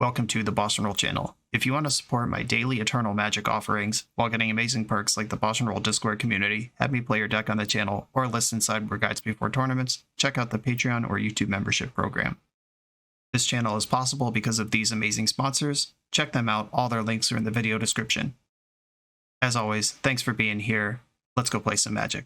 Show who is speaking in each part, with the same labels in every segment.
Speaker 1: welcome to the BoshNRoll channel. If you want to support my daily Eternal Magic offerings while getting amazing perks like the BoshNRoll Discord community, have me play your deck on the channel, or listen sideboard guides before tournaments, check out the Patreon or YouTube membership program. This channel is possible because of these amazing sponsors. Check them out, all their links are in the video description. As always, thanks for being here. Let's go play some Magic.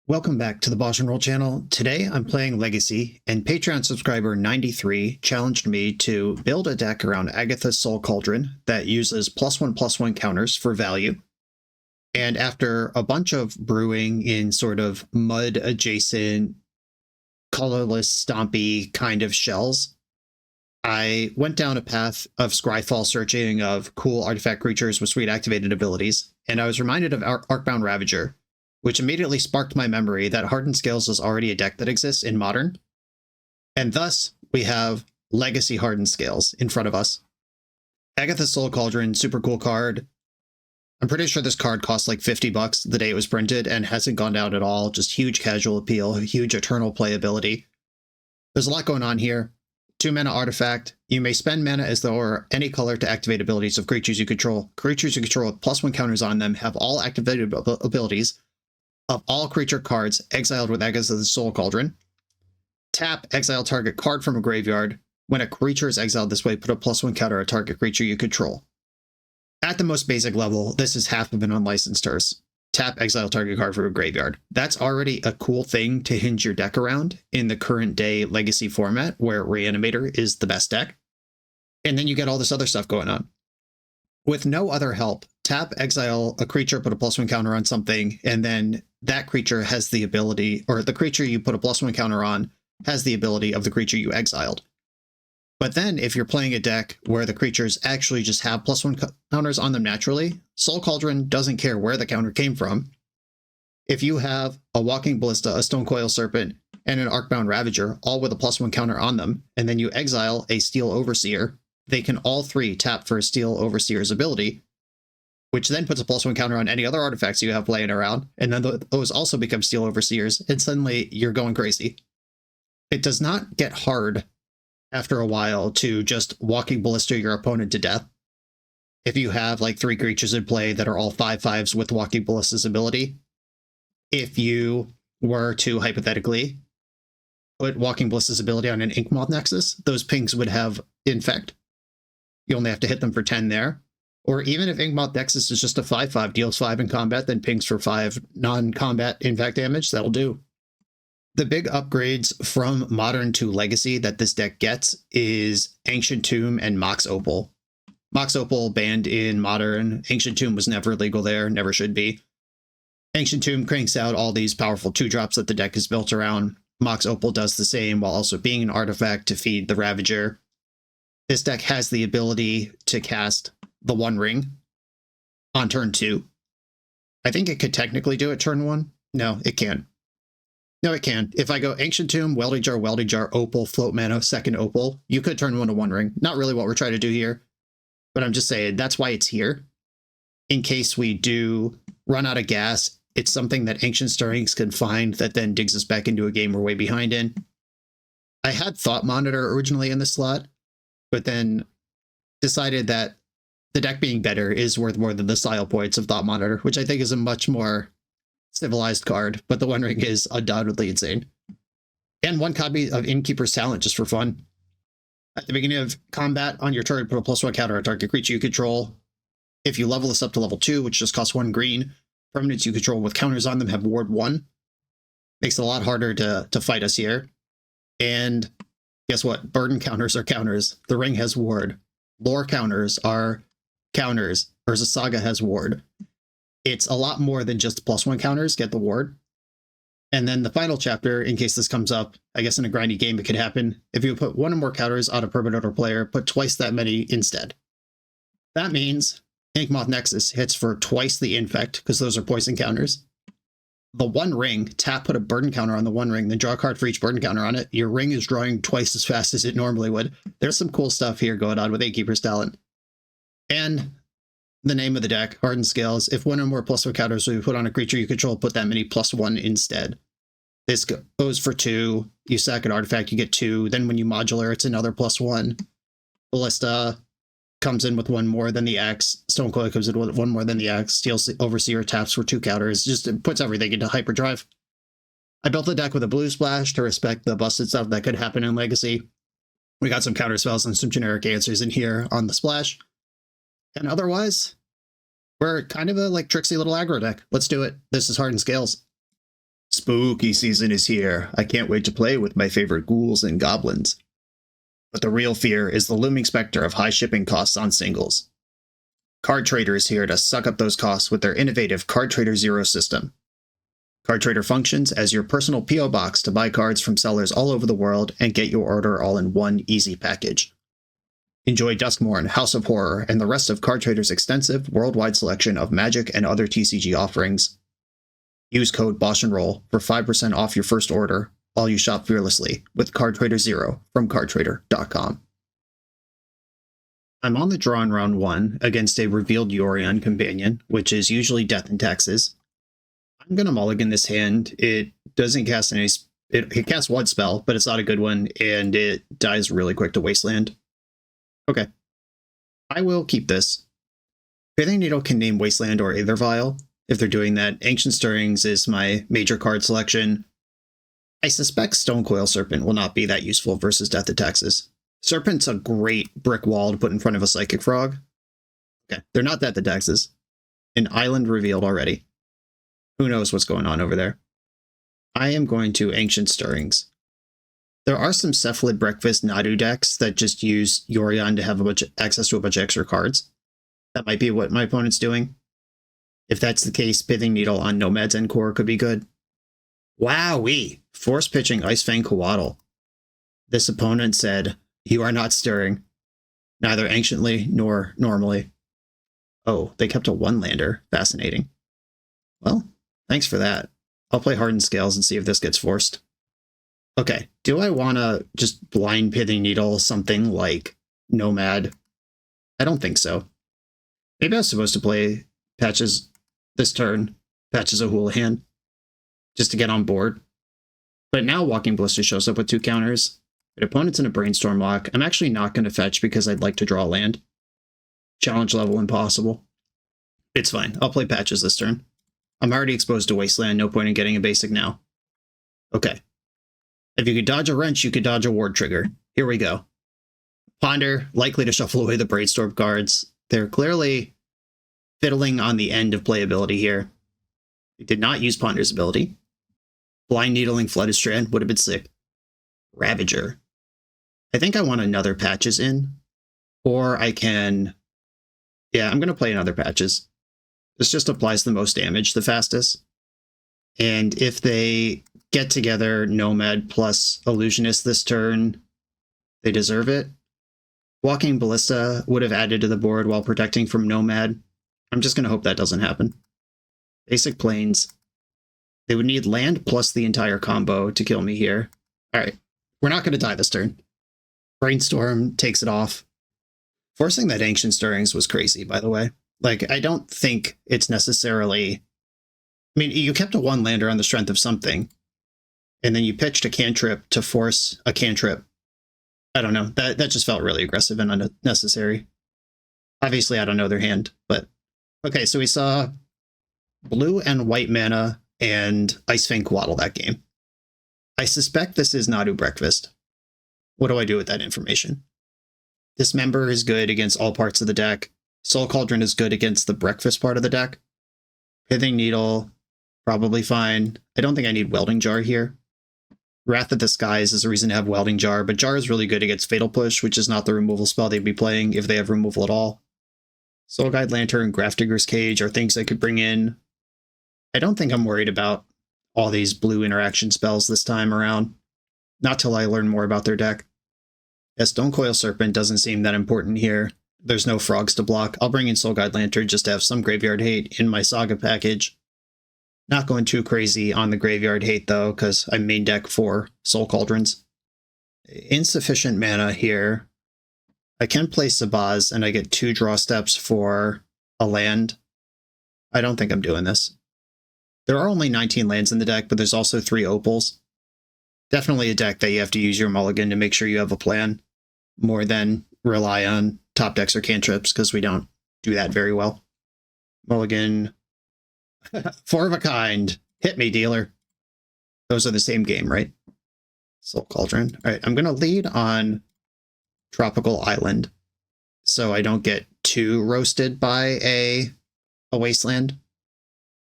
Speaker 2: Welcome back to the BoshNRoll channel. Today I'm playing Legacy, and Patreon subscriber 93 challenged me to build a deck around Agatha's Soul Cauldron that uses +1/+1 counters for value. And after a bunch of brewing in sort of mud-adjacent, colorless, stompy kind of shells, I went down a path of Scryfall searching of cool artifact creatures with sweet activated abilities, and I was reminded of Arcbound Ravager, which immediately sparked my memory that Hardened Scales is already a deck that exists in Modern. And thus, we have Legacy Hardened Scales in front of us. Agatha's Soul Cauldron, super cool card. I'm pretty sure this card cost like $50 the day it was printed and hasn't gone down at all. Just huge casual appeal, huge eternal playability. There's a lot going on here. 2-mana artifact. You may spend mana as though or any color to activate abilities of creatures you control. Creatures you control with +1 counters on them have all activated abilities of all creature cards exiled with Agatha's Soul Cauldron. Tap, exile target card from a graveyard. When a creature is exiled this way, put a +1 counter on a target creature you control. At the most basic level, this is half of an unlicensed curse. Tap, exile target card from a graveyard. That's already a cool thing to hinge your deck around in the current day Legacy format, where Reanimator is the best deck. And then you get all this other stuff going on. With no other help, tap, exile a creature, put a +1 counter on something, and then that creature has the ability, or the creature you put a +1 counter on has the ability of the creature you exiled. But then if you're playing a deck where the creatures actually just have +1 counters on them naturally, Soul Cauldron doesn't care where the counter came from. If you have a Walking Ballista, a Stonecoil Serpent, and an Arcbound Ravager, all with a +1 counter on them, and then you exile a Steel Overseer, they can all three tap for a Steel Overseer's ability, which then puts a +1 counter on any other artifacts you have laying around, and then those also become Steel Overseers, and suddenly you're going crazy. It does not get hard after a while to just Walking Ballista your opponent to death. If you have like 3 creatures in play that are all 5/5s with Walking Ballista's ability, if you were to hypothetically put Walking Ballista's ability on an Inkmoth Nexus, those pings would have Infect. You only have to hit them for 10 there. Or even if Inkmoth Nexus is just a 5/5, deals 5 in combat, then pings for 5 non-combat impact damage, that'll do. The big upgrades from Modern to Legacy that this deck gets is Ancient Tomb and Mox Opal. Mox Opal banned in Modern. Ancient Tomb was never legal there, never should be. Ancient Tomb cranks out all these powerful 2-drops that the deck is built around. Mox Opal does the same while also being an artifact to feed the Ravager. This deck has the ability to cast the One Ring on turn 2. I think it could technically do it turn 1. No, it can't. No, it can. If I go Ancient Tomb, Welding Jar, Opal, Float Mana, second Opal, you could turn 1 to One Ring. Not really what we're trying to do here, but I'm just saying that's why it's here. In case we do run out of gas, it's something that Ancient Stirrings can find that then digs us back into a game we're way behind in. I had Thought Monitor originally in this slot, but then decided that the deck being better is worth more than the style points of Thought Monitor, which I think is a much more civilized card, but the One Ring is undoubtedly insane. And 1 copy of Innkeeper's Talent just for fun. At the beginning of combat, on your turn, put a +1 counter on a target creature you control. If you level this up to level 2, which just costs 1 green, permanents you control with counters on them have ward 1. Makes it a lot harder to fight us here. And guess what? Burden counters are counters. The Ring has ward. Lore counters are counters. Urza Saga has ward. It's a lot more than just +1 counters, get the ward. And then the final chapter, in case this comes up, I guess in a grindy game it could happen. If you put 1 or more counters on a permanent or player, put twice that many instead. That means Inkmoth Nexus hits for twice the Infect, because those are poison counters. The One Ring, tap, put a burden counter on the One Ring, then draw a card for each burden counter on it. Your ring is drawing twice as fast as it normally would. There's some cool stuff here going on with Innkeeper's Talent. And the name of the deck, Hardened Scales. If 1 or more +1 counters we put on a creature you control, put that many +1 instead. This goes for 2. You sack an artifact, you get 2. Then when you modular, it's another +1. Ballista comes in with one more than the X. Stonecoil comes in with one more than the X. Steel Overseer taps for 2 counters. Just it puts everything into hyperdrive. I built the deck with a blue splash to respect the busted stuff that could happen in Legacy. We got some counter spells and some generic answers in here on the splash. And otherwise, we're kind of a like tricksy little aggro deck. Let's do it. This is Hardened Scales. Spooky season is here. I can't wait to play with my favorite ghouls and goblins. But the real fear is the looming specter of high shipping costs on singles. Card Trader is here to suck up those costs with their innovative Card Trader Zero system. Card Trader functions as your personal P.O. box to buy cards from sellers all over the world and get your order all in one easy package. Enjoy Duskmourn, House of Horror, and the rest of Card Trader's extensive worldwide selection of Magic and other TCG offerings. Use code BoshNRoll for 5% off your first order while you shop fearlessly with Card Trader Zero from cardtrader.com. I'm on the draw in round 1 against a revealed Yorion companion, which is usually Death and Taxes. I'm going to mulligan this hand. It doesn't cast any... It casts one spell, but it's not a good one, and it dies really quick to Wasteland. Okay. I will keep this. Pithing Needle can name Wasteland or Aether Vial. If they're doing that, Ancient Stirrings is my major card selection. I suspect Stonecoil Serpent will not be that useful versus Death and Taxes. Serpent's a great brick wall to put in front of a Psychic Frog. Okay, they're not Death and Taxes. An island revealed already. Who knows what's going on over there? I am going to Ancient Stirrings. There are some Cephalid Breakfast Nadu decks that just use Yorion to have access to a bunch of extra cards. That might be what my opponent's doing. If that's the case, Pithing Needle on Nomad's Encore could be good. Wowee! Force pitching Icefang Coatl. This opponent said, "You are not stirring. Neither anciently nor normally." Oh, they kept a 1-lander. Fascinating. Well, thanks for that. I'll play Hardened Scales and see if this gets forced. Okay, do I want to just blind Pithing Needle something like Nomad? I don't think so. Maybe I was supposed to play Patches this turn, Patches of Houlihan, just to get on board. But now Walking Ballista shows up with 2 counters. But opponent's in a Brainstorm lock. I'm actually not going to fetch because I'd like to draw land. Challenge level impossible. It's fine. I'll play Patches this turn. I'm already exposed to Wasteland. No point in getting a basic now. Okay. If you could dodge a wrench, you could dodge a ward trigger. Here we go. Ponder, likely to shuffle away the Brainstorm cards. They're clearly fiddling on the end of playability here. They did not use Ponder's ability. Blind Needling Flooded Strand would have been sick. Ravager. I think I want another Patches in. Or I can... Yeah, I'm going to play another Patches. This just applies the most damage the fastest. And if they get together Nomad plus Illusionist this turn, they deserve it. Walking Ballista would have added to the board while protecting from Nomad. I'm just going to hope that doesn't happen. Basic Plains. They would need land plus the entire combo to kill me here. Alright, we're not going to die this turn. Brainstorm takes it off. Forcing that Ancient Stirrings was crazy, by the way. Like, I don't think it's necessarily... I mean, you kept a 1-lander on the strength of something, and then you pitched a cantrip to force a cantrip. I don't know. That just felt really aggressive and unnecessary. Obviously, I don't know their hand, but... Okay, so we saw blue and white mana and Icefang Coatl that game. I suspect this is Nadu Breakfast. What do I do with that information? Dismember is good against all parts of the deck. Soul Cauldron is good against the breakfast part of the deck. Pithing Needle, probably fine. I don't think I need Welding Jar here. Wrath of the Skies is a reason to have Welding Jar, but Jar is really good against Fatal Push, which is not the removal spell they'd be playing if they have removal at all. Soul Guide Lantern, Grafdigger's Cage are things I could bring in. I don't think I'm worried about all these blue interaction spells this time around. Not till I learn more about their deck. Yeah, Stonecoil Serpent doesn't seem that important here. There's no frogs to block. I'll bring in Soul Guide Lantern just to have some graveyard hate in my Saga package. Not going too crazy on the graveyard hate though, because I main deck 4 Soul Cauldrons. Insufficient mana here. I can play Sabaz and I get 2 draw steps for a land. I don't think I'm doing this. There are only 19 lands in the deck, but there's also 3 opals. Definitely a deck that you have to use your mulligan to make sure you have a plan, more than rely on top decks or cantrips because we don't do that very well. Mulligan. 4 of a kind. Hit me, dealer. Those are the same game, right? Soul Cauldron. All right, I'm going to lead on Tropical Island so I don't get too roasted by a wasteland.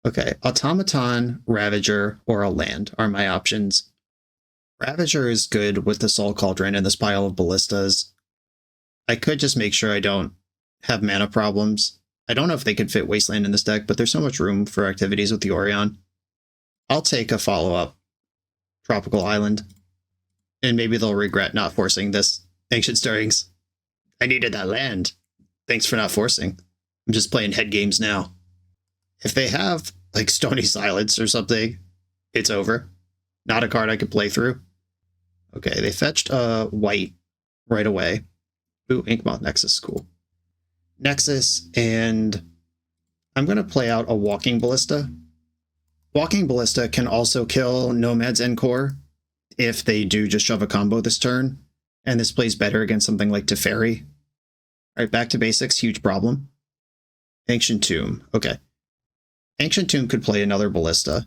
Speaker 2: Okay, Automaton, Ravager, or a land are my options. Ravager is good with the Soul Cauldron and this pile of ballistas. I could just make sure I don't have mana problems. I don't know if they could fit Wasteland in this deck, but there's so much room for activities with the Orion. I'll take a follow-up Tropical Island. And maybe they'll regret not forcing this Ancient Stirrings. I needed that land. Thanks for not forcing. I'm just playing head games now. If they have, like, Stony Silence or something, it's over. Not a card I could play through. Okay, they fetched a white right away. Ooh, Inkmoth Nexus, cool. Nexus, and I'm going to play out a Walking Ballista. Walking Ballista can also kill Nomad's Encore if they do just shove a combo this turn, and this plays better against something like Teferi. All right, back to basics, huge problem. Ancient Tomb, okay. Ancient Tomb could play another Ballista.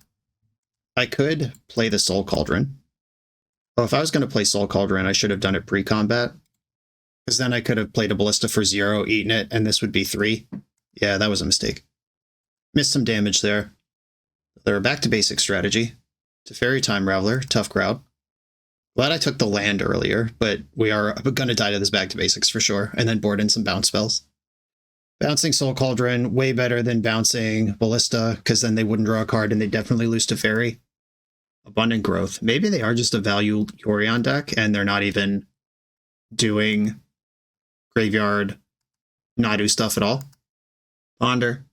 Speaker 2: I could play the Soul Cauldron. Well, if I was going to play Soul Cauldron, I should have done it pre-combat. Because then I could have played a Ballista for 0, eaten it, and this would be 3. Yeah, that was a mistake. Missed some damage there. They're back to basic strategy. Teferi Time Raveler, tough crowd. Glad I took the land earlier, but we are going to die to this back to basics for sure, and then board in some bounce spells. Bouncing Soul Cauldron, way better than bouncing Ballista, because then they wouldn't draw a card and they definitely lose to Teferi. Abundant Growth. Maybe they are just a value Yorion deck, and they're not even doing graveyard Nadu stuff at all. Ponder.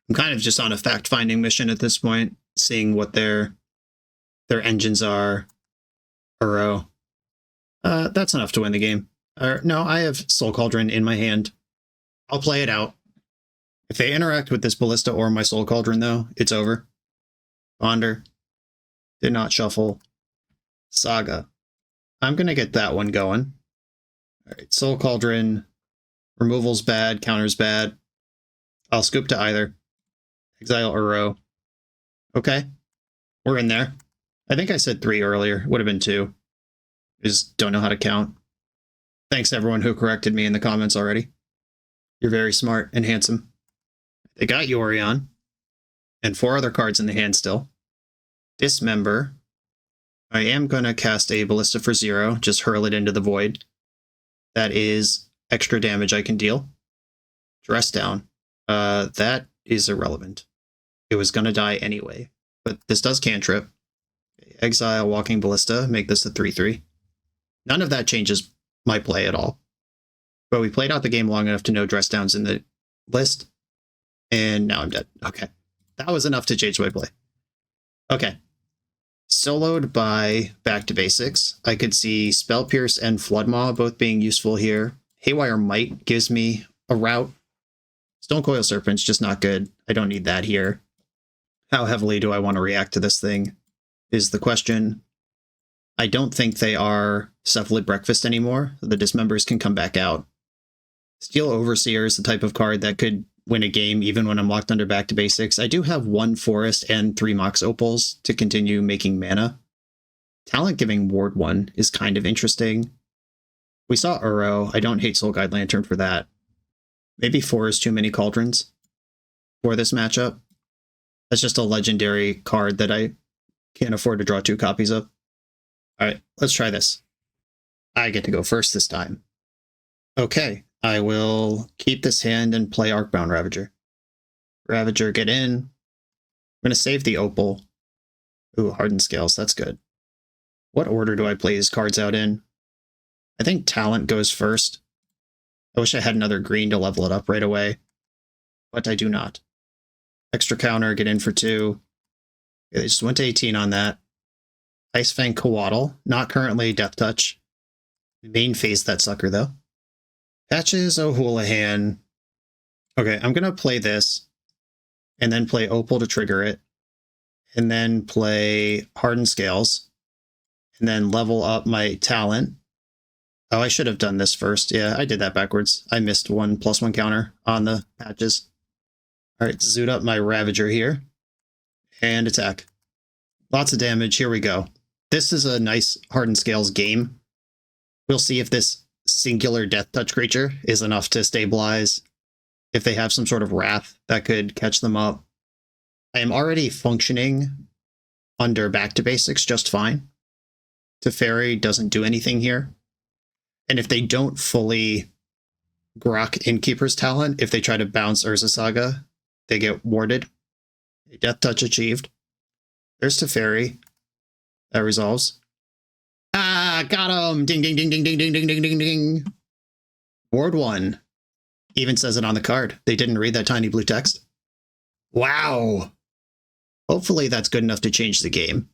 Speaker 2: I'm kind of just on a fact-finding mission at this point, seeing what their engines are. Uro. That's enough to win the game. No, I have Soul Cauldron in my hand. I'll play it out. If they interact with this Ballista or my Soul Cauldron, though, it's over. Ponder. Did not shuffle. Saga. I'm going to get that one going. All right, Soul Cauldron. Removal's bad, counter's bad. I'll scoop to either. Exile Uro. Okay. We're in there. I think I said 3 earlier. Would have been 2. Just don't know how to count. Thanks everyone who corrected me in the comments already. You're very smart and handsome. They got Yorion. And 4 other cards in the hand still. Dismember. I am going to cast a Ballista for 0. Just hurl it into the void. That is extra damage I can deal. Dress down. That is irrelevant. It was going to die anyway. But this does cantrip. Exile Walking Ballista. Make this a 3/3. None of that changes my play at all. But we played out the game long enough to know dress downs in the list. And now I'm dead. Okay. That was enough to change my play. Okay. Soloed by Back to Basics. I could see Spell Pierce and Floodmaw both being useful here. Haywire Might gives me a route. Stonecoil Serpent's just not good. I don't need that here. How heavily do I want to react to this thing is the question. I don't think they are Cephalid Breakfast anymore. The Dismembers can come back out. Steel Overseer is the type of card that could win a game even when I'm locked under Back to Basics. I do have 1 Forest and 3 Mox Opals to continue making mana. Talent giving Ward 1 is kind of interesting. We saw Uro. I don't hate Soul Guide Lantern for that. Maybe 4 is too many Cauldrons for this matchup. That's just a legendary card that I can't afford to draw 2 copies of. Alright, let's try this. I get to go first this time. Okay, I will keep this hand and play Arcbound Ravager. Ravager, get in. I'm going to save the Opal. Ooh, Hardened Scales, that's good. What order do I play these cards out in? I think Talent goes first. I wish I had another green to level it up right away, but I do not. Extra counter, get in for 2. Okay, they just went to 18 on that. Ice Fang Coatl, not currently Death Touch. Main phase that sucker, though. Patches O'Houlihan. Okay, I'm going to play this, and then play Opal to trigger it, and then play Hardened Scales, and then level up my Talent. Oh, I should have done this first. Yeah, I did that backwards. I missed 1+1 counter on the patches. All right, zoot up my Ravager here. And attack. Lots of damage. Here we go. This is a nice Hardened Scales game. We'll see if this singular Death Touch creature is enough to stabilize. If they have some sort of Wrath that could catch them up. I am already functioning under Back to Basics just fine. Teferi doesn't do anything here. And if they don't fully grok Innkeeper's Talent, if they try to bounce Urza Saga, they get warded. Death Touch achieved. There's Teferi. That resolves. Ah, got him! Ding, ding, ding, ding, ding, ding, ding, ding, ding, ding. Ward 1. Even says it on the card. They didn't read that tiny blue text. Wow! Hopefully that's good enough to change the game.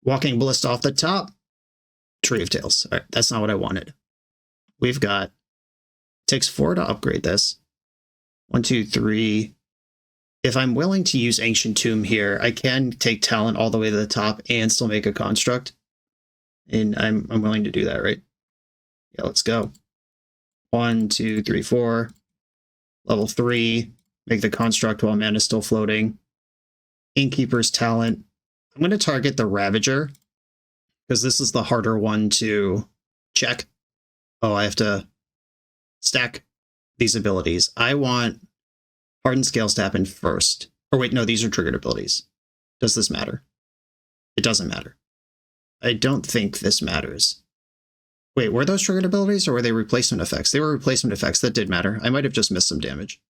Speaker 2: Walking Ballista off the top. Tree of Tails. All right, that's not what I wanted. We've got... Takes 4 to upgrade this. 1, 2, 3... If I'm willing to use Ancient Tomb here, I can take Talent all the way to the top and still make a construct. And I'm willing to do that, right? Yeah, let's go. 1, 2, 3, 4. Level 3. Make the construct while mana's still floating. Innkeeper's Talent. I'm going to target the Ravager, because this is the harder one to check. Oh, I have to stack these abilities. I want Hardened Scales to happen first. Or wait, no, these are triggered abilities. Does this matter? It doesn't matter. I don't think this matters. Wait, were those triggered abilities or were they replacement effects? They were replacement effects. That did matter. I might have just missed some damage.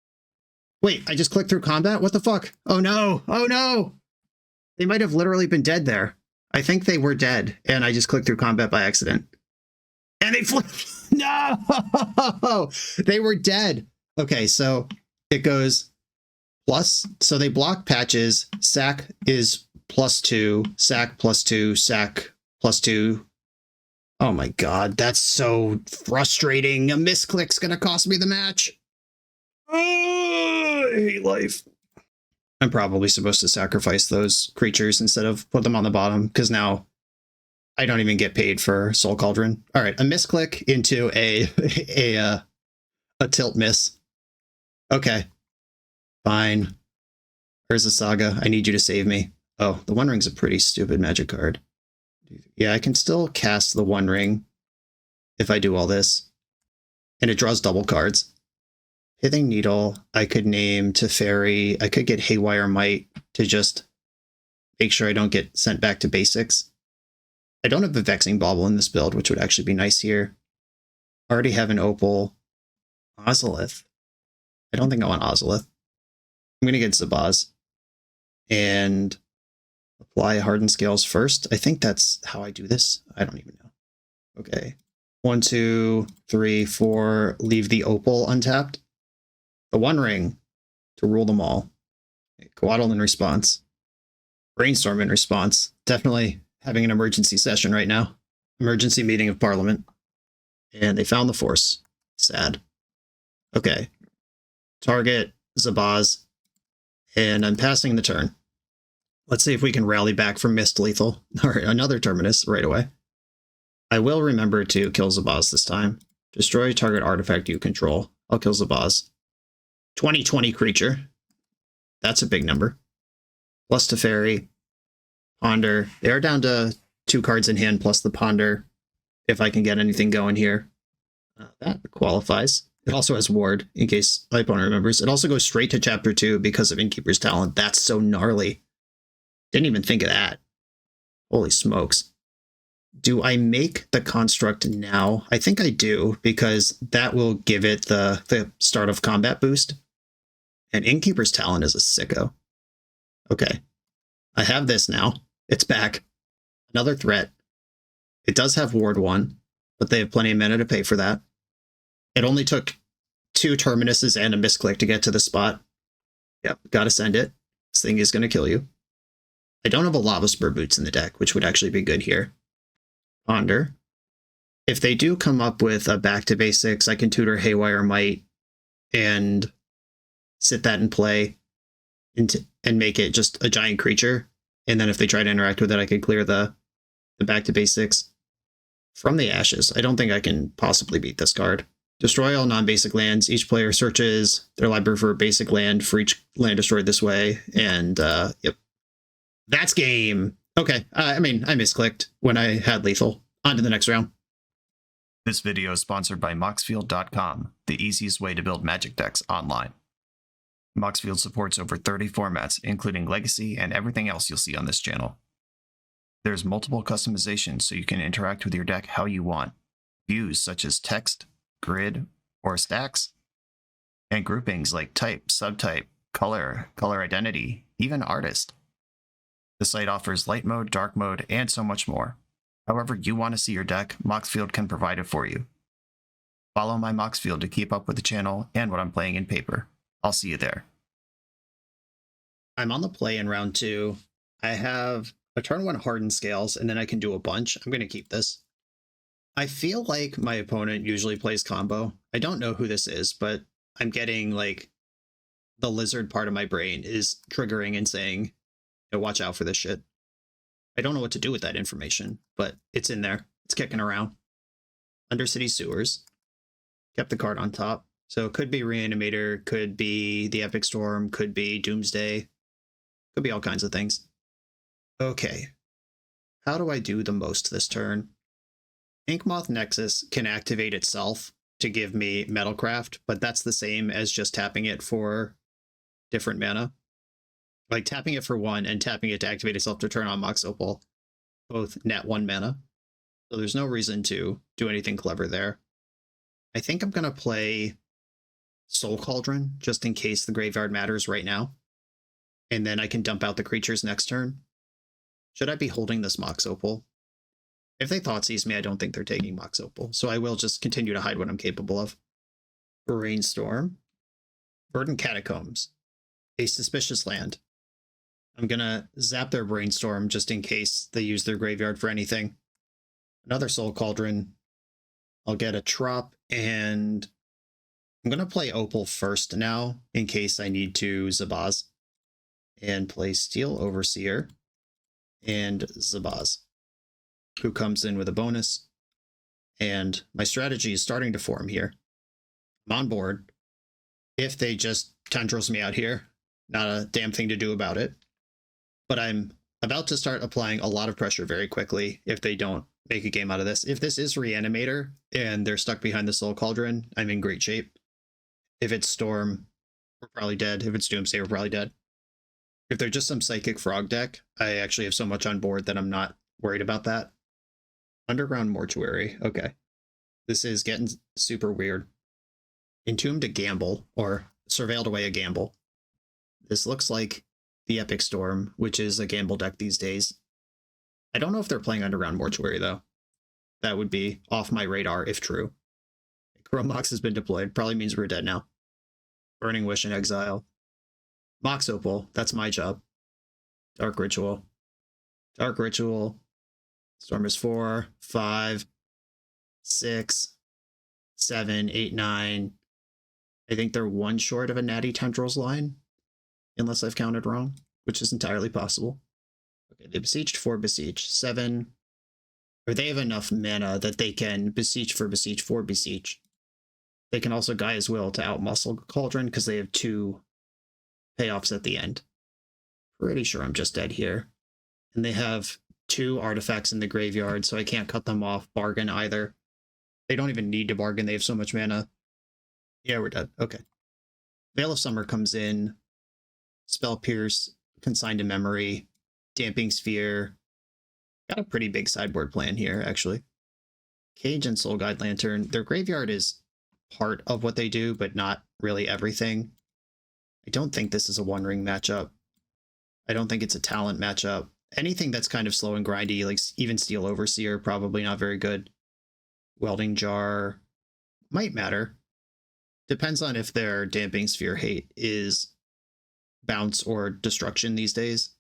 Speaker 2: Wait, I just clicked through combat? What the fuck? Oh no! Oh no! They might have literally been dead there. I think they were dead, and I just clicked through combat by accident. And they flipped! No! They were dead! Okay, so it goes plus. So they block patches. Sack is +2. Sack +2. Sack +2. Oh my god, that's so frustrating. A misclick's gonna cost me the match. Oh, I hate life. I'm probably supposed to sacrifice those creatures instead of put them on the bottom, because now I don't even get paid for Soul Cauldron. All right, a misclick into a tilt miss. Okay, fine. There's a Saga. I need you to save me. Oh, the One Ring's a pretty stupid magic card. Yeah, I can still cast the One Ring if I do all this. And it draws double cards. Pithing Needle, I could name Teferi. I could get Haywire Might to just make sure I don't get sent back to basics. I don't have a Vexing Bauble in this build, which would actually be nice here. I already have an Opal. Ozolith. I don't think I want Ozolith. I'm going to get Zabaz. And apply Hardened Scales first. I think that's how I do this. I don't even know. Okay. 1, 2, 3, 4. Leave the Opal untapped. The One Ring to rule them all. Coatl in response. Brainstorm in response. Definitely having an emergency session right now. Emergency meeting of Parliament. And they found the Force. Sad. Okay. Target Zabaz. And I'm passing the turn. Let's see if we can rally back from Mist Lethal. Or another Terminus right away. I will remember to kill Zabaz this time. Destroy target artifact you control. I'll kill Zabaz. 20/20 creature. That's a big number. Plus Teferi. Ponder. They are down to 2 cards in hand plus the Ponder. If I can get anything going here. That qualifies. It also has Ward, in case my opponent remembers. It also goes straight to Chapter 2 because of Innkeeper's Talent. That's so gnarly. Didn't even think of that. Holy smokes. Do I make the construct now? I think I do, because that will give it the start of combat boost. And Innkeeper's Talent is a sicko. Okay. I have this now. It's back. Another threat. It does have Ward 1, but they have plenty of mana to pay for that. It only took 2 Terminuses and a misclick to get to the spot. Yep, gotta send it. This thing is gonna kill you. I don't have a Lava Spur Boots in the deck, which would actually be good here. Ponder. If they do come up with a back to basics, I can tutor Haywire Might and sit that in play and make it just a giant creature. And then if they try to interact with it, I could clear the back to basics. From the Ashes. I don't think I can possibly beat this card. Destroy all non-basic lands. Each player searches their library for a basic land for each land destroyed this way. And, yep. That's game. Okay. I mean, I misclicked when I had lethal. On to the next round.
Speaker 1: This video is sponsored by Moxfield.com, the easiest way to build Magic decks online. Moxfield supports over 30 formats, including Legacy and everything else you'll see on this channel. There's multiple customizations so you can interact with your deck how you want. Views such as text, grid, or stacks, and groupings like type, subtype, color, color identity, even artist. The site offers light mode, dark mode, and so much more. However you want to see your deck, Moxfield can provide it for you. Follow my Moxfield to keep up with the channel and what I'm playing in paper. I'll see you there.
Speaker 2: I'm on the play in round 2. I have a turn 1 Hardened Scales, and then I can do a bunch. I'm going to keep this. I feel like my opponent usually plays combo. I don't know who this is, but I'm getting like the lizard part of my brain is triggering and saying, "Hey, watch out for this shit." I don't know what to do with that information, but it's in there. It's kicking around. Undercity Sewers. Kept the card on top. So it could be Reanimator, could be the Epic Storm, could be Doomsday. Could be all kinds of things. Okay. How do I do the most this turn? Inkmoth Nexus can activate itself to give me Metalcraft, but that's the same as just tapping it for different mana. Like tapping it for 1 and tapping it to activate itself to turn on Mox Opal, both net 1 mana. So there's no reason to do anything clever there. I think I'm going to play Soul Cauldron just in case the graveyard matters right now. And then I can dump out the creatures next turn. Should I be holding this Mox Opal? If they Thoughtseize me, I don't think they're taking Mox Opal, so I will just continue to hide what I'm capable of. Brainstorm. Verdant Catacombs. A suspicious land. I'm gonna zap their Brainstorm just in case they use their graveyard for anything. Another Soul Cauldron. I'll get a Trop, and I'm gonna play Opal first now, in case I need to Zabaz. And play Steel Overseer and Zabaz, who comes in with a bonus. And my strategy is starting to form here. I'm on board. If they just tendrils me out here, not a damn thing to do about it. But I'm about to start applying a lot of pressure very quickly if they don't make a game out of this. If this is Reanimator and they're stuck behind the Soul Cauldron, I'm in great shape. If it's Storm, we're probably dead. If it's Doomsday, we're probably dead. If they're just some Psychic Frog deck, I actually have so much on board that I'm not worried about that. Underground Mortuary. Okay. This is getting super weird. Entombed a Gamble, or Surveilled Away a Gamble. This looks like the Epic Storm, which is a Gamble deck these days. I don't know if they're playing Underground Mortuary, though. That would be off my radar, if true. Chromox has been deployed. Probably means we're dead now. Burning Wish in Exile. Mox Opal. That's my job. Dark Ritual. Dark Ritual. Storm is 4, 5, 6, 7, 8, 9. I think they're 1 short of a Natty Tendrils line, unless I've counted wrong, which is entirely possible. Okay, they besieged 4 Beseech, 7. Or they have enough mana that they can Beseech for Beseech for Beseech. They can also Gaia's Will to outmuscle Cauldron because they have 2 payoffs at the end. Pretty sure I'm just dead here. And they have 2 artifacts in the graveyard, so I can't cut them off. Bargain either. They don't even need to bargain. They have so much mana. Yeah, we're dead. Okay. Veil of Summer comes in. Spell Pierce, Consigned to Memory, Damping Sphere. Got a pretty big sideboard plan here, actually. Cage and Soul Guide Lantern. Their graveyard is part of what they do, but not really everything. I don't think this is a One Ring matchup. I don't think it's a talent matchup. Anything that's kind of slow and grindy, like even Steel Overseer, probably not very good. Welding Jar might matter. Depends on if their Damping Sphere hate is bounce or destruction these days.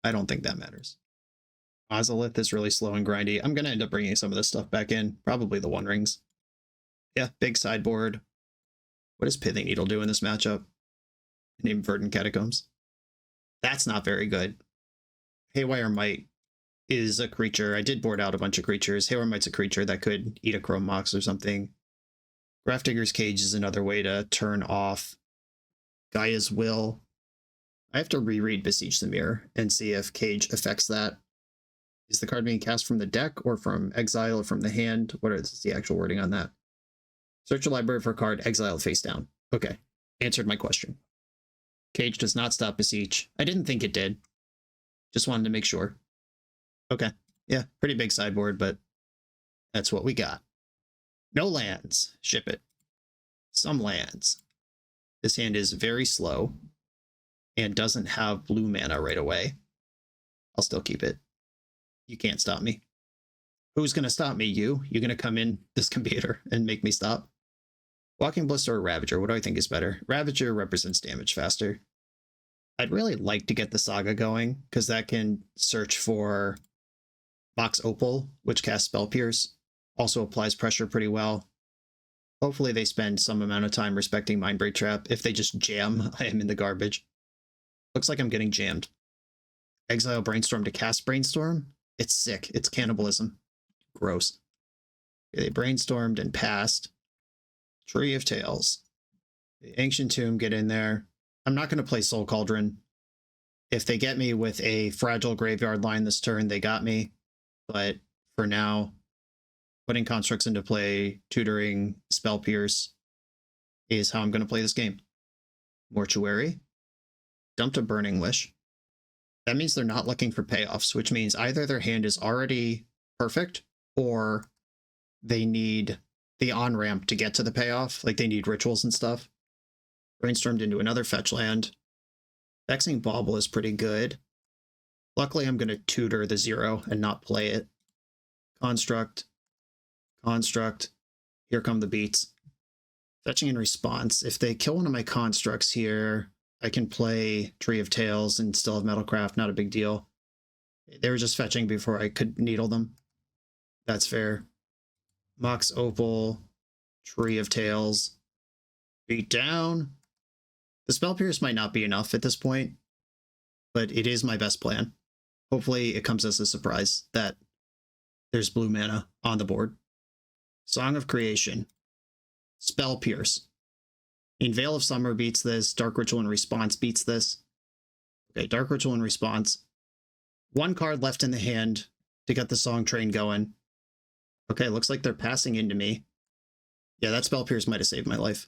Speaker 2: I don't think that matters. Ozolith is really slow and grindy. I'm going to end up bringing some of this stuff back in. Probably the One Rings. Yeah, big sideboard. What does Pithing Needle do in this matchup? Named Verdant Catacombs. That's not very good. Haywire Might is a creature. I did board out a bunch of creatures. Hailormite's a creature that could eat a Chrome Mox or something. Grafdigger's Cage is another way to turn off Gaia's Will. I have to reread Besiege the Mirror and see if Cage affects that. Is the card being cast from the deck or from exile or from the hand? What is the actual wording on that? Search your library for a card, exile face down. Okay, answered my question. Cage does not stop Besiege. I didn't think it did. Just wanted to make sure. Okay, yeah, pretty big sideboard, but that's what we got. No lands. Ship it. Some lands. This hand is very slow and doesn't have blue mana right away. I'll still keep it. You can't stop me. Who's going to stop me? You? You're going to come in this computer and make me stop? Walking Blister or Ravager? What do I think is better? Ravager represents damage faster. I'd really like to get the Saga going, because that can search for Mox Opal, which casts Spell Pierce. Also applies pressure pretty well. Hopefully they spend some amount of time respecting Mindbreak Trap. If they just jam, I am in the garbage. Looks like I'm getting jammed. Exile Brainstorm to cast Brainstorm? It's sick. It's cannibalism. Gross. Okay, they brainstormed and passed. Tree of Tales. The Ancient Tomb, get in there. I'm not going to play Soul Cauldron. If they get me with a fragile graveyard line this turn, they got me. But for now, putting constructs into play, tutoring, Spell Pierce is how I'm going to play this game. Mortuary. Dumped a Burning Wish. That means they're not looking for payoffs, which means either their hand is already perfect or they need the on-ramp to get to the payoff, like they need rituals and stuff. Brainstormed into another fetch land. Vexing Bauble is pretty good. Luckily, I'm going to tutor the 0 and not play it. Construct. Construct. Here come the beats. Fetching in response. If they kill one of my constructs here, I can play Tree of Tales and still have Metalcraft, not a big deal. They were just fetching before I could needle them. That's fair. Mox Opal, Tree of Tales, beat down. The Spell Pierce might not be enough at this point, but it is my best plan. Hopefully it comes as a surprise that there's blue mana on the board. Song of Creation, Spell Pierce. In Veil of Summer beats this. Dark Ritual in Response beats this. Okay, Dark Ritual in Response. One card left in the hand to get the song train going. Okay, looks like they're passing into me. Yeah, that Spell Pierce might have saved my life.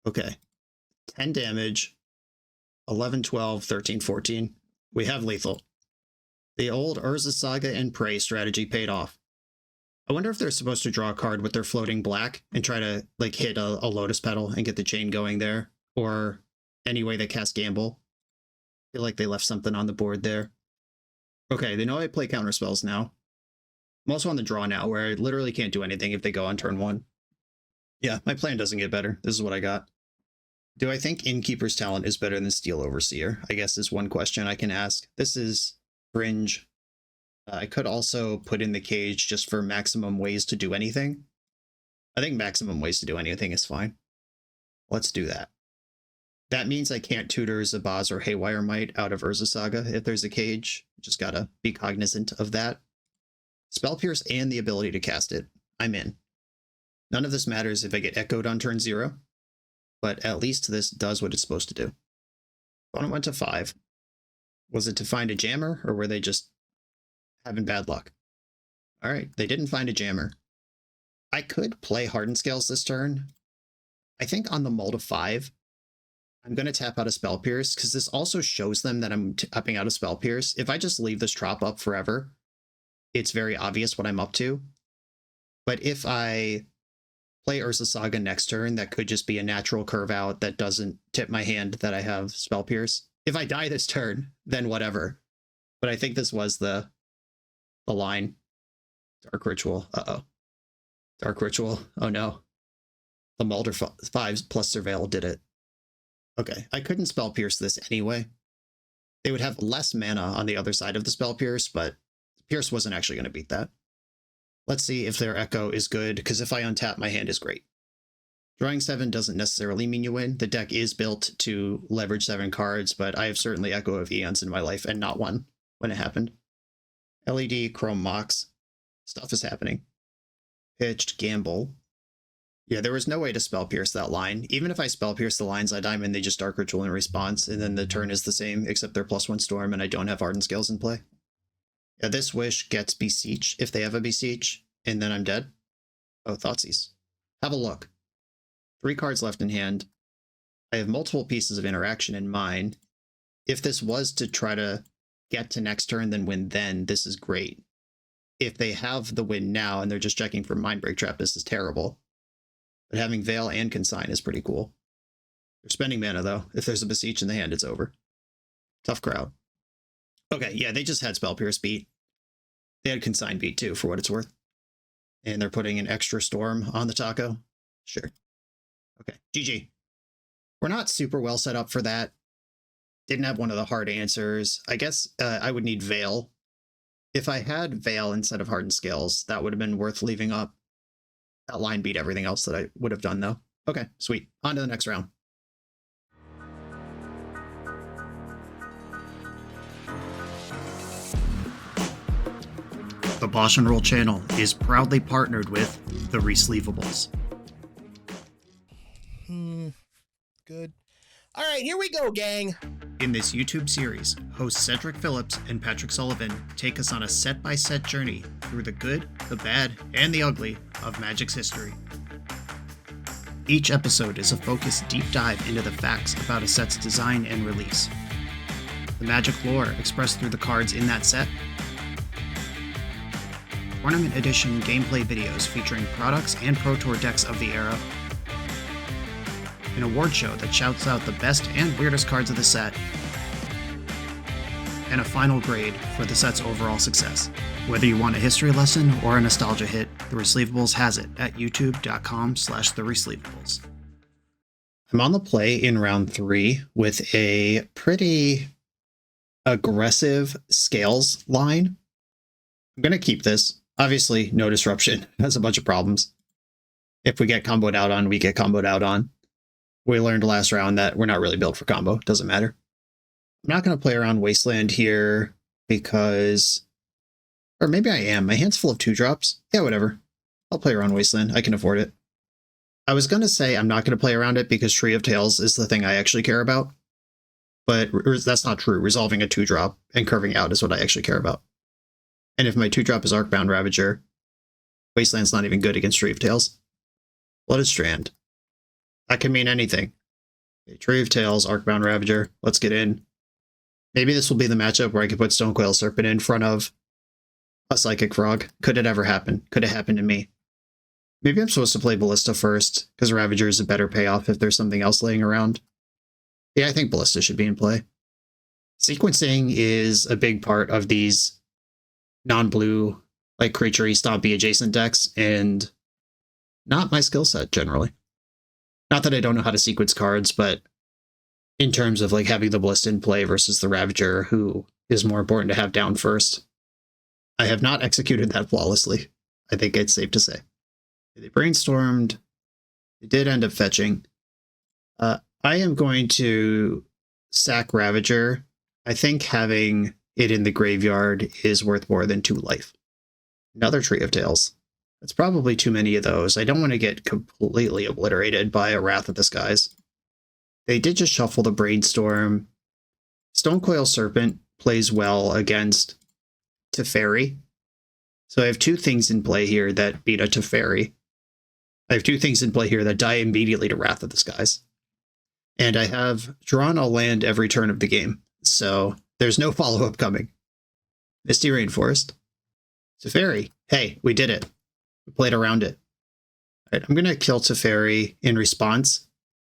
Speaker 2: Okay. 10 damage. 11, 12, 13, 14. We have lethal. The old Urza Saga and Prey strategy paid off. I wonder if they're supposed to draw a card with their floating black and try to like hit a Lotus Petal and get the chain going there, or any way they cast Gamble. I feel like they left something on the board there. Okay, they know I play counter spells now. I'm also on the draw now, where I literally can't do anything if they go on turn 1. Yeah, my plan doesn't get better. This is what I got. Do I think Innkeeper's Talent is better than Steel Overseer? I guess is one question I can ask. This is fringe. I could also put in the Cage just for maximum ways to do anything. I think maximum ways to do anything is fine. Let's do that. That means I can't tutor Zabaz or Haywire Might out of Urza Saga if there's a Cage. Just gotta be cognizant of that. Spell Pierce and the ability to cast it. I'm in. None of this matters if I get echoed on turn 0, but at least this does what it's supposed to do. Opponent went to 5. Was it to find a jammer, or were they just having bad luck? All right, they didn't find a jammer. I could play Hardened Scales this turn. I think on the mull to 5, I'm going to tap out a Spell Pierce, because this also shows them that I'm tapping out a Spell Pierce. If I just leave this drop up forever, it's very obvious what I'm up to. But if I play Urza Saga next turn, that could just be a natural curve out that doesn't tip my hand that I have Spell Pierce. If I die this turn, then whatever. But I think this was the line. Dark Ritual. Uh-oh. Dark Ritual. Oh no. The Mulder 5 plus Surveil did it. Okay, I couldn't Spell Pierce this anyway. They would have less mana on the other side of the Spell Pierce, but Pierce wasn't actually going to beat that. Let's see if their Echo is good, because if I untap, my hand is great. Drawing 7 doesn't necessarily mean you win. The deck is built to leverage 7 cards, but I have certainly Echo of Eons in my life, and not one when it happened. LED, Chrome Mox. Stuff is happening. Pitched, Gamble. Yeah, there was no way to Spell Pierce that line. Even if I Spell Pierce the lines I diamond, they just Dark Ritual in response, and then the turn is the same, except they're +1 Storm, and I don't have Hardened Scales in play. Yeah, this Wish gets Beseech, if they have a Beseech, and then I'm dead. Oh, Thoughtseize. Have a look. 3 cards left in hand. I have multiple pieces of interaction in mine. If this was to try to get to next turn, then win then, this is great. If they have the win now and they're just checking for Mindbreak Trap, this is terrible. But having Veil and Consign is pretty cool. They're spending mana, though. If there's a Beseech in the hand, it's over. Tough crowd. Okay, yeah, they just had Spell Pierce beat. They had Consign beat, too, for what it's worth. And they're putting an extra Storm on the taco. Sure. Okay, GG. We're not super well set up for that. Didn't have one of the hard answers. I guess I would need Veil. If I had Veil instead of Hardened Scales, that would have been worth leaving up. That line beat everything else that I would have done, though. Okay, sweet. On to the next round. The BoshNRoll channel is proudly partnered with the Resleevables.
Speaker 3: Good. All right, here we go, gang.
Speaker 2: In this YouTube series, hosts Cedric Phillips and Patrick Sullivan take us on a set-by-set journey through the good, the bad, and the ugly of Magic's history. Each episode is a focused deep dive into the facts about a set's design and release, the Magic lore expressed through the cards in that set, Tournament Edition gameplay videos featuring products and Pro Tour decks of the era, an award show that shouts out the best and weirdest cards of the set, and a final grade for the set's overall success. Whether you want a history lesson or a nostalgia hit, The Resleevables has it at youtube.com/theresleevables. I'm on the play in round 3 with a pretty aggressive scales line. I'm going to keep this. Obviously, no disruption. Has a bunch of problems. If we get comboed out on, we get comboed out on. We learned last round that we're not really built for combo. Doesn't matter. I'm not going to play around Wasteland here because... Or maybe I am. My hand's full of 2-drops. Yeah, whatever. I'll play around Wasteland. I can afford it. I was going to say I'm not going to play around it because Tree of Tales is the thing I actually care about. But that's not true. Resolving a 2-drop and curving out is what I actually care about. And if my 2-drop is Arcbound Ravager, Wasteland's not even good against Tree of Tales. Blooded Strand. That can mean anything. Okay, Tree of Tales, Arcbound Ravager. Let's get in. Maybe this will be the matchup where I could put Stonecoil Serpent in front of a Psychic Frog. Could it ever happen? Could it happen to me? Maybe I'm supposed to play Ballista first, because Ravager is a better payoff if there's something else laying around. Yeah, I think Ballista should be in play. Sequencing is a big part of these non-blue, like creature-y, stompy adjacent decks, and not my skill set generally. Not that I don't know how to sequence cards, but in terms of like having the Ballista in play versus the Ravager, who is more important to have down first, I have not executed that flawlessly. I think it's safe to say. They brainstormed. They did end up fetching. I am going to sack Ravager. I think having it in the graveyard is worth more than 2 life. Another Tree of Tales. That's probably too many of those. I don't want to get completely obliterated by a Wrath of the Skies. They did just shuffle the Brainstorm. Stonecoil Serpent plays well against Teferi. So I have 2 things in play here that beat a Teferi. I have 2 things in play here that die immediately to Wrath of the Skies. And I have drawn a land every turn of the game. So there's no follow-up coming. Misty Rainforest. Teferi. Hey, we did it. We played around it. All right, I'm going to kill Teferi in response.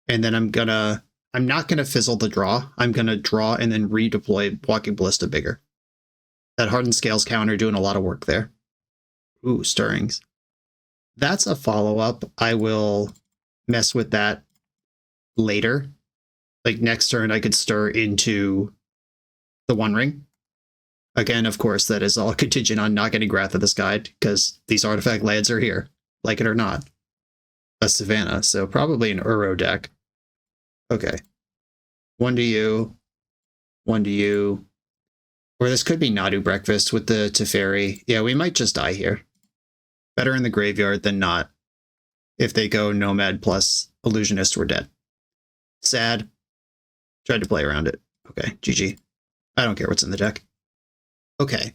Speaker 2: And then I'm not going to fizzle the draw. I'm going to draw and then redeploy Walking Ballista bigger. That Hardened Scales counter doing a lot of work there. Ooh, Stirrings. That's a follow-up. I will mess with that later. Like next turn, I could stir into the One Ring. Again, of course, that is all contingent on not getting Wrath of the Sky, because these artifact lands are here, like it or not. A Savannah, so probably an Uro deck. Okay. 1 to you. 1 to you. Or this could be Nadu Breakfast with the Teferi. Yeah, we might just die here. Better in the graveyard than not. If they go Nomad plus Illusionist, we're dead. Sad. Tried to play around it. Okay, GG. I don't care what's in the deck. Okay.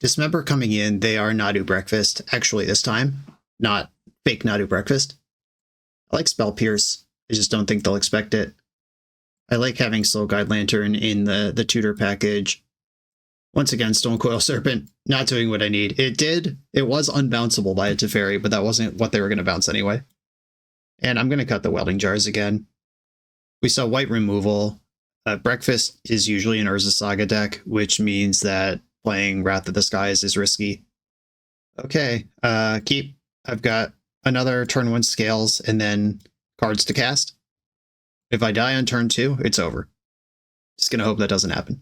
Speaker 2: Dismember coming in, they are Nadu Breakfast. Actually, this time, not fake Nadu Breakfast. I like Spell Pierce. I just don't think they'll expect it. I like having Soul Guide Lantern in the tutor package. Once again, Stone Coil Serpent, not doing what I need. It was unbounceable by a Teferi, but that wasn't what they were going to bounce anyway. And I'm going to cut the Welding Jars again. We saw white removal. Breakfast is usually an Urza Saga deck, which means that playing Wrath of the Skies is risky. Okay, keep. I've got another turn 1 Scales and then cards to cast. If I die on turn 2, it's over. Just going to hope that doesn't happen.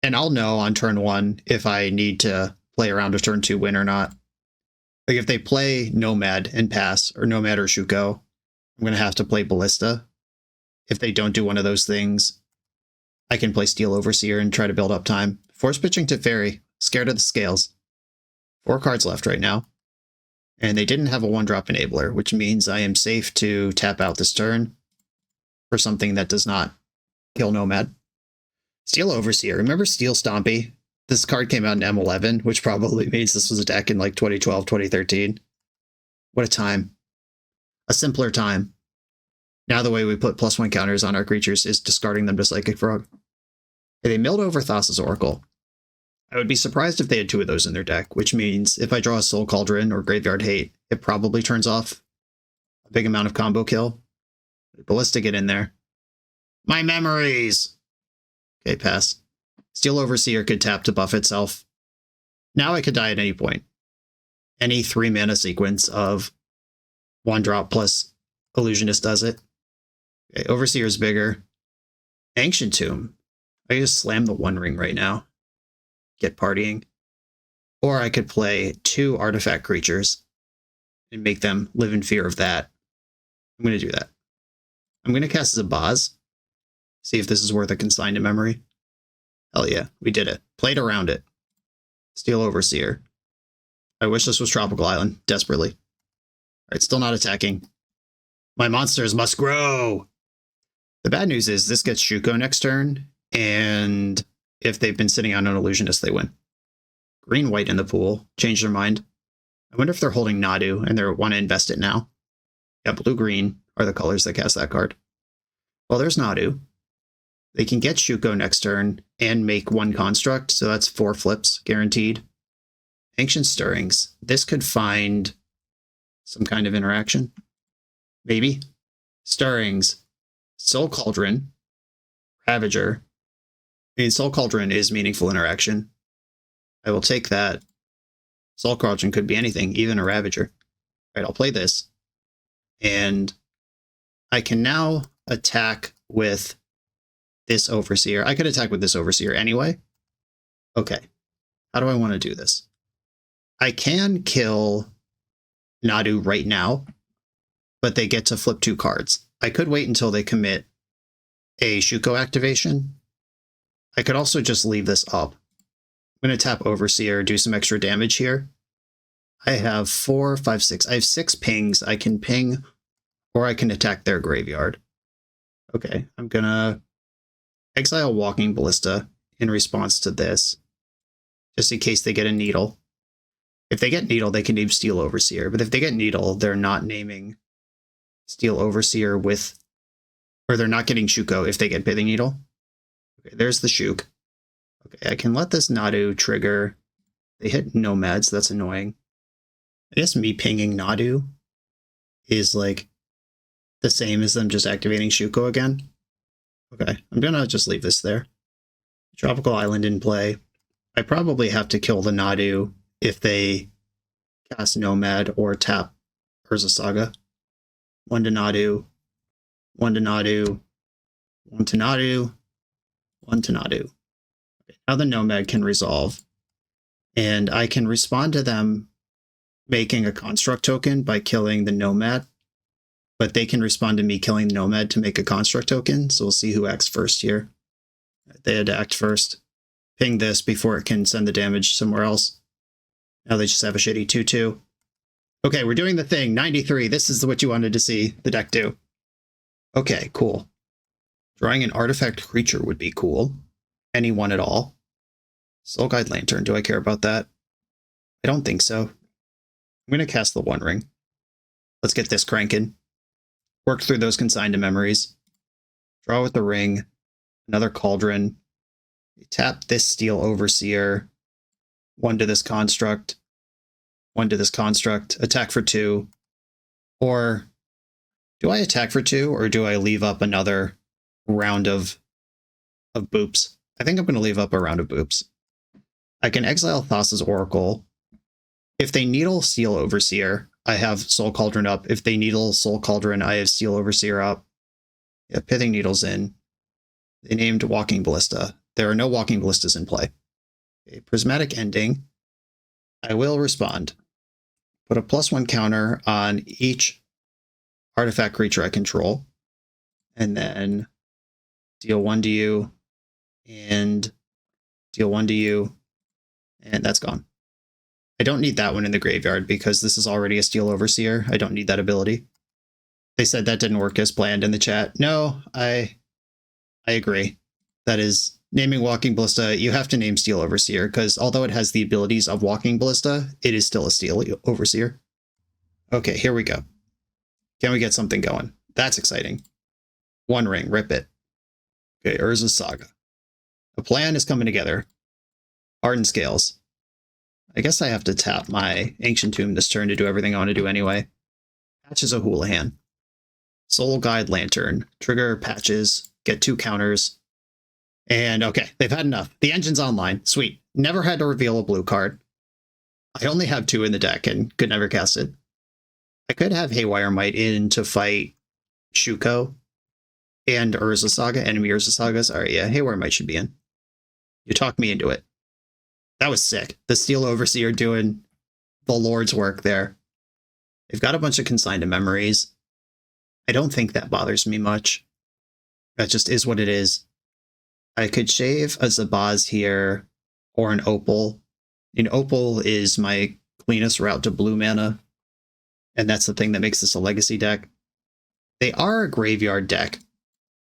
Speaker 2: And I'll know on turn 1 if I need to play around a turn 2 win or not. Like if they play Nomad and pass, or Nomad or Shuko, I'm going to have to play Ballista. If they don't do one of those things, I can play Steel Overseer and try to build up time. Force pitching Teferi, scared of the Scales. 4 cards left right now. And they didn't have a 1-drop enabler, which means I am safe to tap out this turn for something that does not kill Nomad. Steel Overseer. Remember Steel Stompy? This card came out in M11, which probably means this was a deck in like 2012, 2013. What a time. A simpler time. Now the way we put +1 counters on our creatures is discarding them to Psychic Frog. They milled over Thassa's Oracle. I would be surprised if they had 2 of those in their deck, which means if I draw a Soul Cauldron or Graveyard Hate, it probably turns off a big amount of combo kill. Ballista, get in there. My memories! Okay, pass. Steel Overseer could tap to buff itself. Now I could die at any point. Any 3-mana sequence of 1-drop plus Illusionist does it. Okay, Overseer is bigger. Ancient Tomb. I just slam the One Ring right now. Get partying. Or I could play 2 artifact creatures and make them live in fear of that. I'm going to do that. I'm going to cast Zabaz. See if this is worth a consign to memory. Hell yeah, we did it. Played around it. Steel Overseer. I wish this was Tropical Island, desperately. Alright, still not attacking. My monsters must grow! The bad news is this gets Shuko next turn, and if they've been sitting on an Illusionist, they win. Green-white in the pool. Change their mind. I wonder if they're holding Nadu and they want to invest it now. Yeah, blue-green are the colors that cast that card. Well, there's Nadu. They can get Shuko next turn and make 1 construct, so that's 4 flips, guaranteed. Ancient Stirrings. This could find some kind of interaction. Maybe. Stirrings. Soul Cauldron. Ravager. I mean, Soul Cauldron is meaningful interaction. I will take that. Soul Cauldron could be anything, even a Ravager. Alright, I'll play this. And I can now attack with this Overseer. I could attack with this Overseer anyway. Okay. How do I want to do this? I can kill Nadu right now, but they get to flip 2 cards. I could wait until they commit a Shuko activation. I could also just leave this up. I'm going to tap Overseer, do some extra damage here. I have 4, 5, 6. I have 6 pings. I can ping, or I can attack their graveyard. Okay, I'm going to exile Walking Ballista in response to this, just in case they get a Needle. If they get Needle, they can name Steel Overseer, but if they get Needle, they're not naming Steel Overseer with, or they're not getting Shuko if they get Pithing Needle. Okay, there's the Shuk. Okay, I can let this Nadu trigger. They hit Nomads, that's annoying. I guess me pinging Nadu is like the same as them just activating Shuko again. Okay, I'm gonna just leave this there. Tropical Island in play. I probably have to kill the Nadu if they cast Nomad or tap Urza Saga. 1 to Nadu, 1 to Nadu, 1 to Nadu, 1 to Nadu. Okay, now the Nomad can resolve, and I can respond to them making a construct token by killing the Nomad, but they can respond to me killing the Nomad to make a construct token, so we'll see who acts first here. They had to act first. ping this before it can send the damage somewhere else. Now they just have a shitty 2/2. Okay, we're doing the thing. 93. This is what you wanted to see the deck do. Okay, cool. Drawing an artifact creature would be cool. Any one at all. Soul Guide Lantern. Do I care about that? I don't think so. I'm going to cast the One Ring. Let's get this cranking. Work through those consigned to memories. Draw with the ring. Another Cauldron. Tap this Steel Overseer. 1 to this construct. 1 to this construct. Attack for 2. Or do I attack for 2 or do I leave up another round of boops? I think I'm going to leave up a round of boops. I can exile Thassa's Oracle. If they needle Steel Overseer, I have Soul Cauldron up. If they needle Soul Cauldron, I have Steel Overseer up. Yeah, Pithing Needle's in. They named Walking Ballista. There are no Walking Ballistas in play. Okay, Prismatic Ending. I will respond. Put a +1 counter on each artifact creature I control. And then deal 1 to you. And deal 1 to you. And that's gone. I don't need that one in the graveyard because this is already a Steel Overseer. I don't need that ability. They said that didn't work as planned in the chat. No, I agree. That is, naming Walking Ballista, you have to name Steel Overseer because although it has the abilities of Walking Ballista, it is still a Steel Overseer. Okay, here we go. Can we get something going? That's exciting. One Ring, rip it. Okay, Urza's Saga. The plan is coming together. Hardened Scales. I guess I have to tap my Ancient Tomb this turn to do everything I want to do anyway. Patches of Houlihan. Soul Guide Lantern. Trigger Patches. Get 2 counters. And okay, they've had enough. The engine's online. Sweet. Never had to reveal a blue card. I only have 2 in the deck and could never cast it. I could have Haywire Might in to fight Shuko and Urza Saga, enemy Urza Sagas. Alright, yeah, Haywire Might should be in. You talked me into it. That was sick. The Steel Overseer doing the Lord's work there. They've got a bunch of consigned to memories. I don't think that bothers me much. That just is what it is. I could shave a Zabaz here or an Opal. An Opal is my cleanest route to blue mana. And that's the thing that makes this a legacy deck. They are a graveyard deck.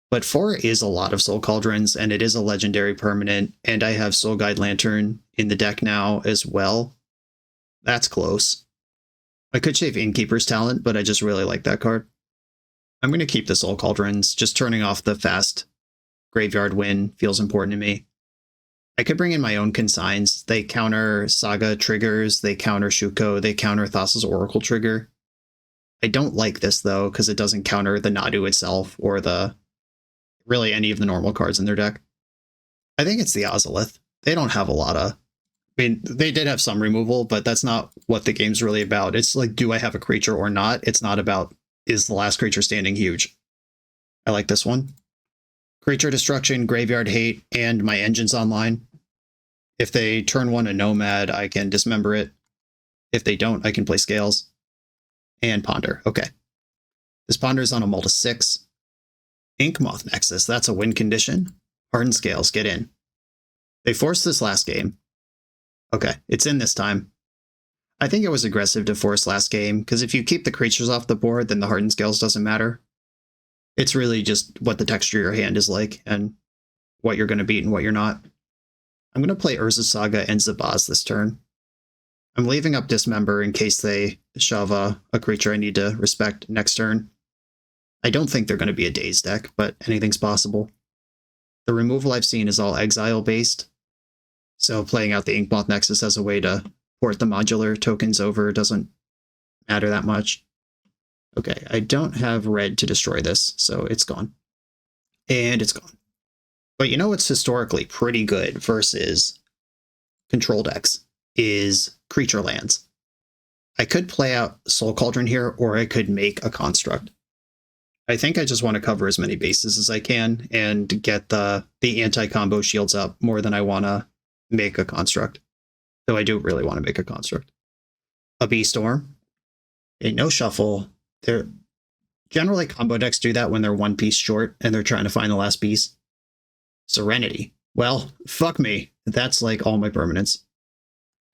Speaker 2: But 4 is a lot of Soul Cauldrons, and it is a legendary permanent, and I have Soul Guide Lantern in the deck now as well. That's close. I could shave Innkeeper's Talent, but I just really like that card. I'm going to keep the Soul Cauldrons. Just turning off the fast graveyard win feels important to me. I could bring in my own consigns. They counter Saga triggers, they counter Shuko, they counter Thassa's Oracle trigger. I don't like this, though, because it doesn't counter the Nadu itself or the really any of the normal cards in their deck. I think it's the Ozolith. They don't have a lot of... I mean, they did have some removal, but that's not what the game's really about. It's like, do I have a creature or not? It's not about, is the last creature standing huge? I like this one. Creature Destruction, Graveyard Hate, and my engine's online. If they turn 1 a Nomad, I can dismember it. If they don't, I can play Scales. And Ponder. Okay. This Ponder's on a Multi 6. Inkmoth Nexus, that's a win condition. Hardened Scales, get in. They forced this last game. Okay, it's in this time. I think it was aggressive to force last game, because if you keep the creatures off the board, then the Hardened Scales doesn't matter. It's really just what the texture of your hand is like, and what you're going to beat and what you're not. I'm going to play Urza Saga and Zabaz this turn. I'm leaving up Dismember in case they shove a creature I need to respect next turn. I don't think they're going to be a Daze deck, but anything's possible. The removal I've seen is all exile-based, so playing out the Inkmoth Nexus as a way to port the modular tokens over doesn't matter that much. Okay, I don't have red to destroy this, so it's gone. And it's gone. But you know what's historically pretty good versus control decks is creature lands. I could play out Soul Cauldron here, or I could make a construct. I think I just want to cover as many bases as I can and get the anti-combo shields up more than I want to make a construct. Though I do really want to make a construct. A B-Storm. A no shuffle. They're generally combo decks do that when they're 1 piece short and they're trying to find the last piece. Serenity. Well, fuck me. That's like all my permanents.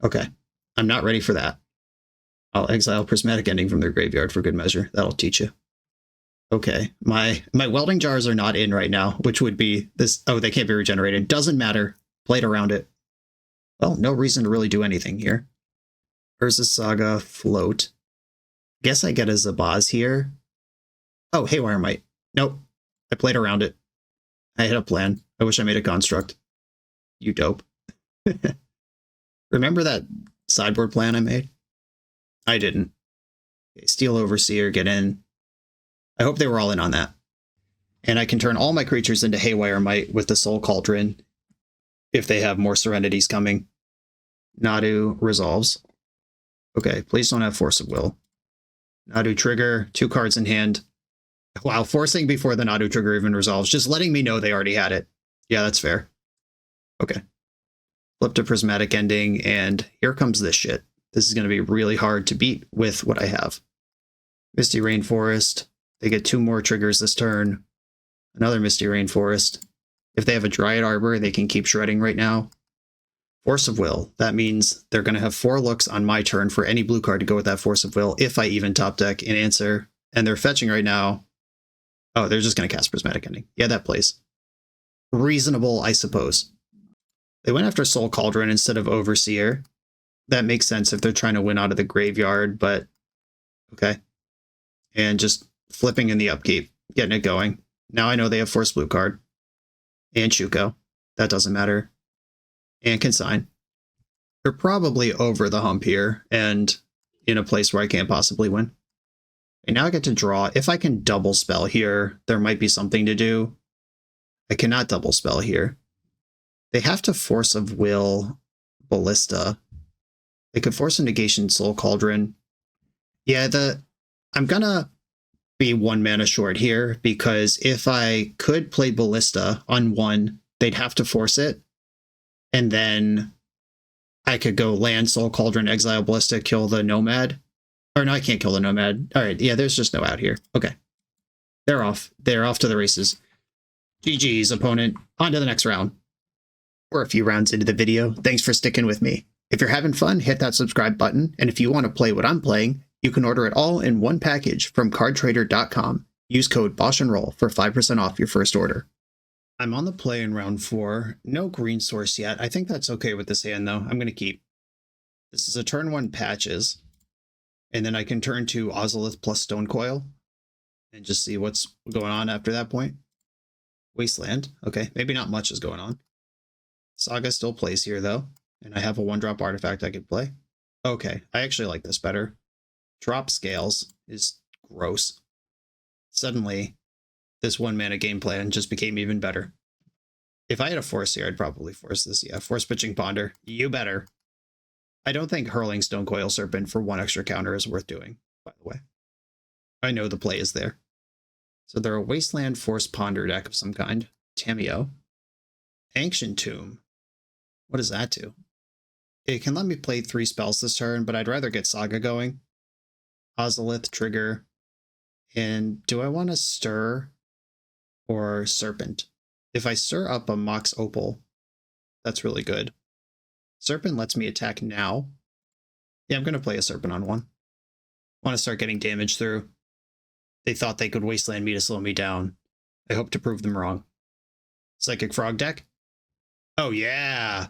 Speaker 2: Okay. I'm not ready for that. I'll exile Prismatic Ending from their graveyard for good measure. That'll teach you. Okay. My welding jars are not in right now, which would be this. Oh, they can't be regenerated. Doesn't matter. Played around it. Well, no reason to really do anything here. Urza Saga, float. Guess I get a Zabaz here. Oh, Haywire Might. Nope. I played around it. I had a plan. I wish I made a construct. You dope. Remember that sideboard plan I made? I didn't. Okay, Steel Overseer, get in. I hope they were all in on that. And I can turn all my creatures into Haywire Might with the Soul Cauldron if they have more Serenities coming. Nadu resolves. Okay, please don't have Force of Will. Nadu trigger, 2 cards in hand. Wow, forcing before the Nadu trigger even resolves, just letting me know they already had it. Yeah, that's fair. Okay. Flip to Prismatic Ending, and here comes this shit. This is going to be really hard to beat with what I have. Misty Rainforest. They get 2 more triggers this turn. Another Misty Rainforest. If they have a Dryad Arbor, they can keep shredding right now. Force of Will. That means they're going to have 4 looks on my turn for any blue card to go with that Force of Will if I even top deck and answer. And they're fetching right now. Oh, they're just going to cast Prismatic Ending. Yeah, that plays. Reasonable, I suppose. They went after Soul Cauldron instead of Overseer. That makes sense if they're trying to win out of the graveyard, but okay. And just flipping in the upkeep, getting it going. Now I know they have Force Blue card. And Shuko. That doesn't matter. And Consign. They're probably over the hump here and in a place where I can't possibly win. And now I get to draw. If I can double spell here, there might be something to do. I cannot double spell here. They have to Force of Will Ballista. They could force a negation Soul Cauldron. Yeah, I'm gonna be 1 mana short here because if I could play Ballista on 1, they'd have to force it. And then I could go land Soul Cauldron, exile Ballista, kill the Nomad. Or no, I can't kill the Nomad. All right, yeah, there's just no out here. Okay. They're off. They're off to the races. GG's, opponent. On to the next round. We're a few rounds into the video. Thanks for sticking with me. If you're having fun, hit that subscribe button. And if you want to play what I'm playing, you can order it all in one package from cardtrader.com. Use code BoshNRoll for 5% off your first order. I'm on the play in round 4. No green source yet. I think that's okay with this hand, though. I'm going to keep. This is a turn 1 patches. And then I can turn to Ozolith plus Stonecoil and just see what's going on after that point. Wasteland. Okay, maybe not much is going on. Saga still plays here, though. And I have a 1-drop artifact I could play. Okay, I actually like this better. Drop Scales is gross. Suddenly, this 1-mana game plan just became even better. If I had a force here, I'd probably force this. Yeah, Force Pitching Ponder. You better. I don't think hurling Stonecoil Serpent for 1 extra counter is worth doing, by the way. I know the play is there. So they're a Wasteland Force Ponder deck of some kind. Tameo. Ancient Tomb. What does that do? It can let me play 3 spells this turn, but I'd rather get Saga going. Ozolith, trigger. And do I want to stir or Serpent? If I stir up a Mox Opal, that's really good. Serpent lets me attack now. Yeah, I'm going to play a Serpent on 1. Want to start getting damage through. They thought they could Wasteland me to slow me down. I hope to prove them wrong. Psychic Frog deck? Oh yeah!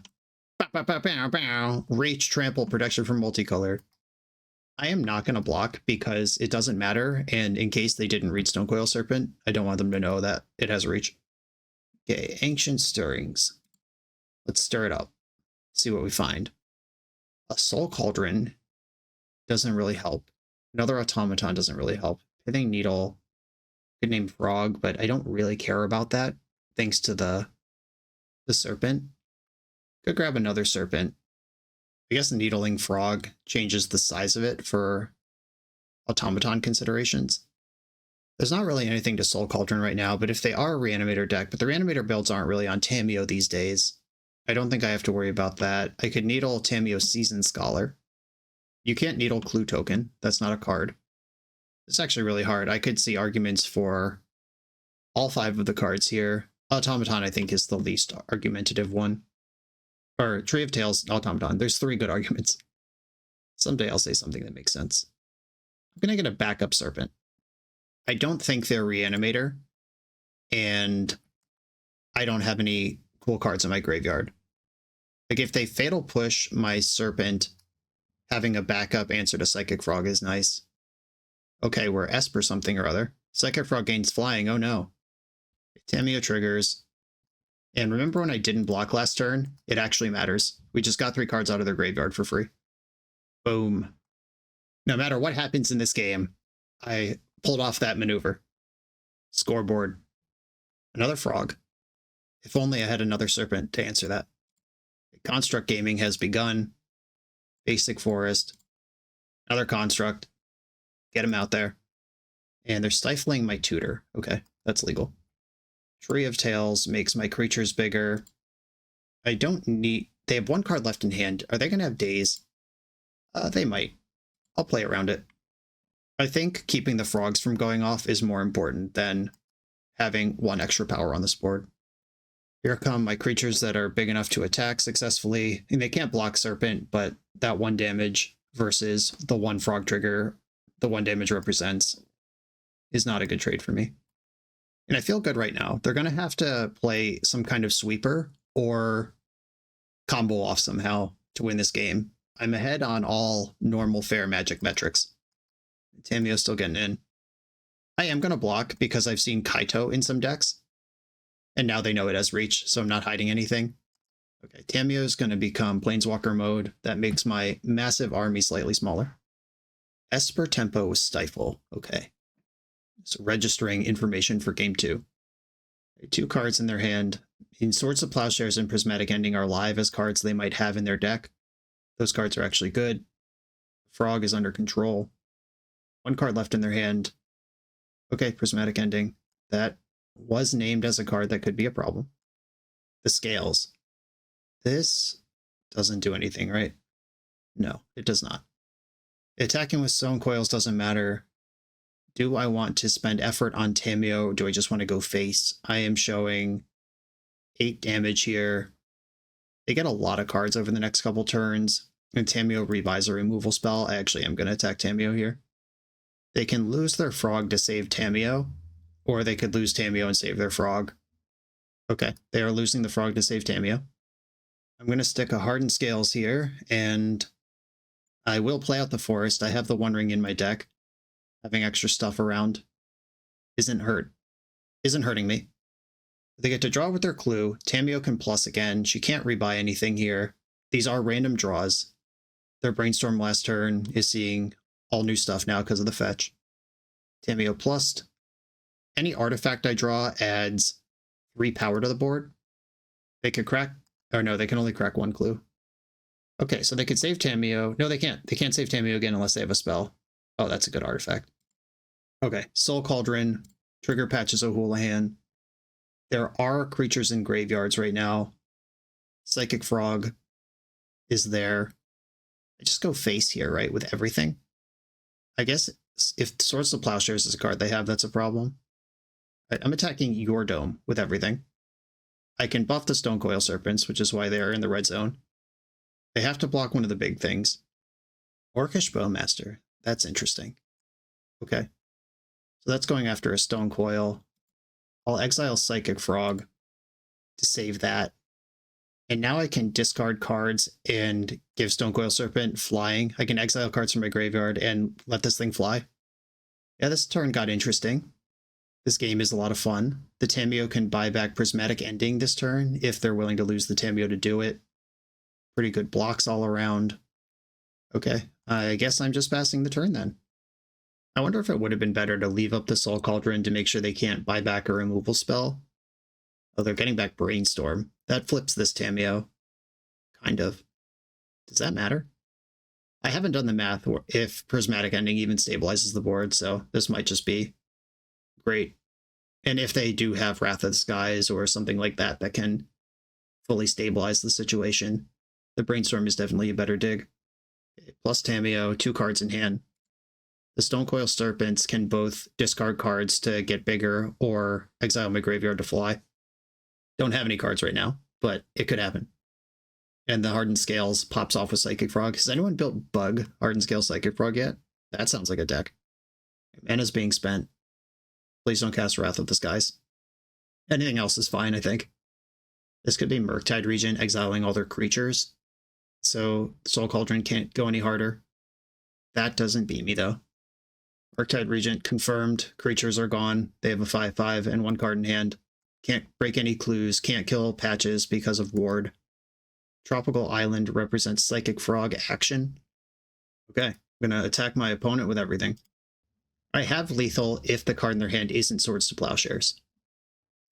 Speaker 2: Bow, bow, bow, bow, bow. Reach, trample, protection from multicolored. I am not going to block because it doesn't matter, and in case they didn't read Stonecoil Serpent, I don't want them to know that it has reach. Okay, Ancient Stirrings. Let's stir it up. See what we find. A Soul Cauldron doesn't really help. Another Automaton doesn't really help. Pithing Needle, could name Frog, but I don't really care about that, thanks to the Serpent. Could grab another Serpent. I guess Needling Frog changes the size of it for Automaton considerations. There's not really anything to Soul Cauldron right now, but if they are a Reanimator deck, but the Reanimator builds aren't really on Tameo these days, I don't think I have to worry about that. I could needle Tameo Seasoned Scholar. You can't needle Clue Token. That's not a card. It's actually really hard. I could see arguments for all 5 of the cards here. Automaton, I think, is the least argumentative one. or Tree of Tails, Automaton. There's 3 good arguments. Someday I'll say something that makes sense. I'm going to get a backup Serpent. I don't think they're Reanimator, and I don't have any cool cards in my graveyard. Like, if they Fatal Push my Serpent, having a backup answer to Psychic Frog is nice. Okay, we're Esper something or other. Psychic Frog gains flying, oh no. Tamiyo triggers. And remember when I didn't block last turn? It actually matters. We just got 3 cards out of their graveyard for free. Boom. No matter what happens in this game, I pulled off that maneuver. Scoreboard. Another frog. If only I had another Serpent to answer that. Construct gaming has begun. Basic Forest. Another Construct. Get him out there. And they're stifling my tutor. Okay, that's legal. Tree of Tails makes my creatures bigger. I don't need... They have 1 card left in hand. Are they going to have Daze? They might. I'll play around it. I think keeping the frogs from going off is more important than having 1 extra power on this board. Here come my creatures that are big enough to attack successfully. And they can't block Serpent, but that 1 damage versus the 1 frog trigger the 1 damage represents is not a good trade for me. And I feel good right now. They're going to have to play some kind of sweeper or combo off somehow to win this game. I'm ahead on all normal fair Magic metrics. Tamiyo's still getting in. I am going to block because I've seen Kaito in some decks. And now they know it has reach, so I'm not hiding anything. Okay, Tamiyo's going to become Planeswalker mode. That makes my massive army slightly smaller. Esper Tempo with Stifle. Okay. So registering information for game 2. 2 cards in their hand. In Swords of Plowshares and Prismatic Ending are live as cards they might have in their deck. Those cards are actually good. Frog is under control. 1 card left in their hand. Okay, Prismatic Ending. That was named as a card that could be a problem. The Scales. This doesn't do anything, right? No, it does not. Attacking with Stone Coils doesn't matter. Do I want to spend effort on Tamiyo? Do I just want to go face? I am showing 8 damage here. They get a lot of cards over the next couple turns. And Tamiyo rebuys a removal spell. I actually am going to attack Tamiyo here. They can lose their frog to save Tamiyo, or they could lose Tamiyo and save their frog. Okay, they are losing the frog to save Tamiyo. I'm going to stick a Hardened Scales here, and I will play out the forest. I have the One Ring in my deck. Having extra stuff around isn't hurting me. They get to draw with their clue. Tamiyo can plus again. She can't rebuy anything here. These are random draws. Their Brainstorm last turn is seeing all new stuff now because of the fetch. Tamiyo plussed. Any artifact I draw adds 3 power to the board. They could crack, or no, they can only crack 1 clue. Okay, so they could save Tamiyo. No, they can't. They can't save Tamiyo again unless they have a spell. Oh, that's a good artifact. Okay, Soul Cauldron, trigger Patches of Houlihan. There are creatures in graveyards right now. Psychic Frog is there. I just go face here, right, with everything. I guess if Swords of Plowshares is a card they have, that's a problem. I'm attacking your Dome with everything. I can buff the Stone Coil Serpents, which is why they are in the red zone. They have to block one of the big things. Orcish Bowmaster. That's interesting. Okay. So that's going after a Stone Coil. I'll exile Psychic Frog to save that. And now I can discard cards and give Stone Coil Serpent flying. I can exile cards from my graveyard and let this thing fly. Yeah, this turn got interesting. This game is a lot of fun. The Tamiyo can buy back Prismatic Ending this turn if they're willing to lose the Tamiyo to do it. Pretty good blocks all around. Okay, I guess I'm just passing the turn then. I wonder if it would have been better to leave up the Soul Cauldron to make sure they can't buy back a removal spell. Oh, they're getting back Brainstorm. That flips this Tamiyo. Kind of. Does that matter? I haven't done the math if Prismatic Ending even stabilizes the board, so this might just be great. And if they do have Wrath of the Skies or something like that that can fully stabilize the situation, the Brainstorm is definitely a better dig. Plus Tamiyo, 2 cards in hand. The Stone Coil Serpents can both discard cards to get bigger or exile my graveyard to fly. Don't have any cards right now, but it could happen. And the Hardened Scales pops off with Psychic Frog. Has anyone built Bug Hardened Scale Psychic Frog yet? That sounds like a deck. Mana's being spent. Please don't cast Wrath of the Skies. Anything else is fine, I think. This could be Murktide Regent exiling all their creatures. So Soul Cauldron can't go any harder. That doesn't beat me, though. Murktide Regent confirmed. Creatures are gone. They have a 5/5 and 1 card in hand. Can't break any clues. Can't kill patches because of Ward. Tropical Island represents Psychic Frog action. Okay, I'm going to attack my opponent with everything. I have lethal if the card in their hand isn't Swords to Plowshares.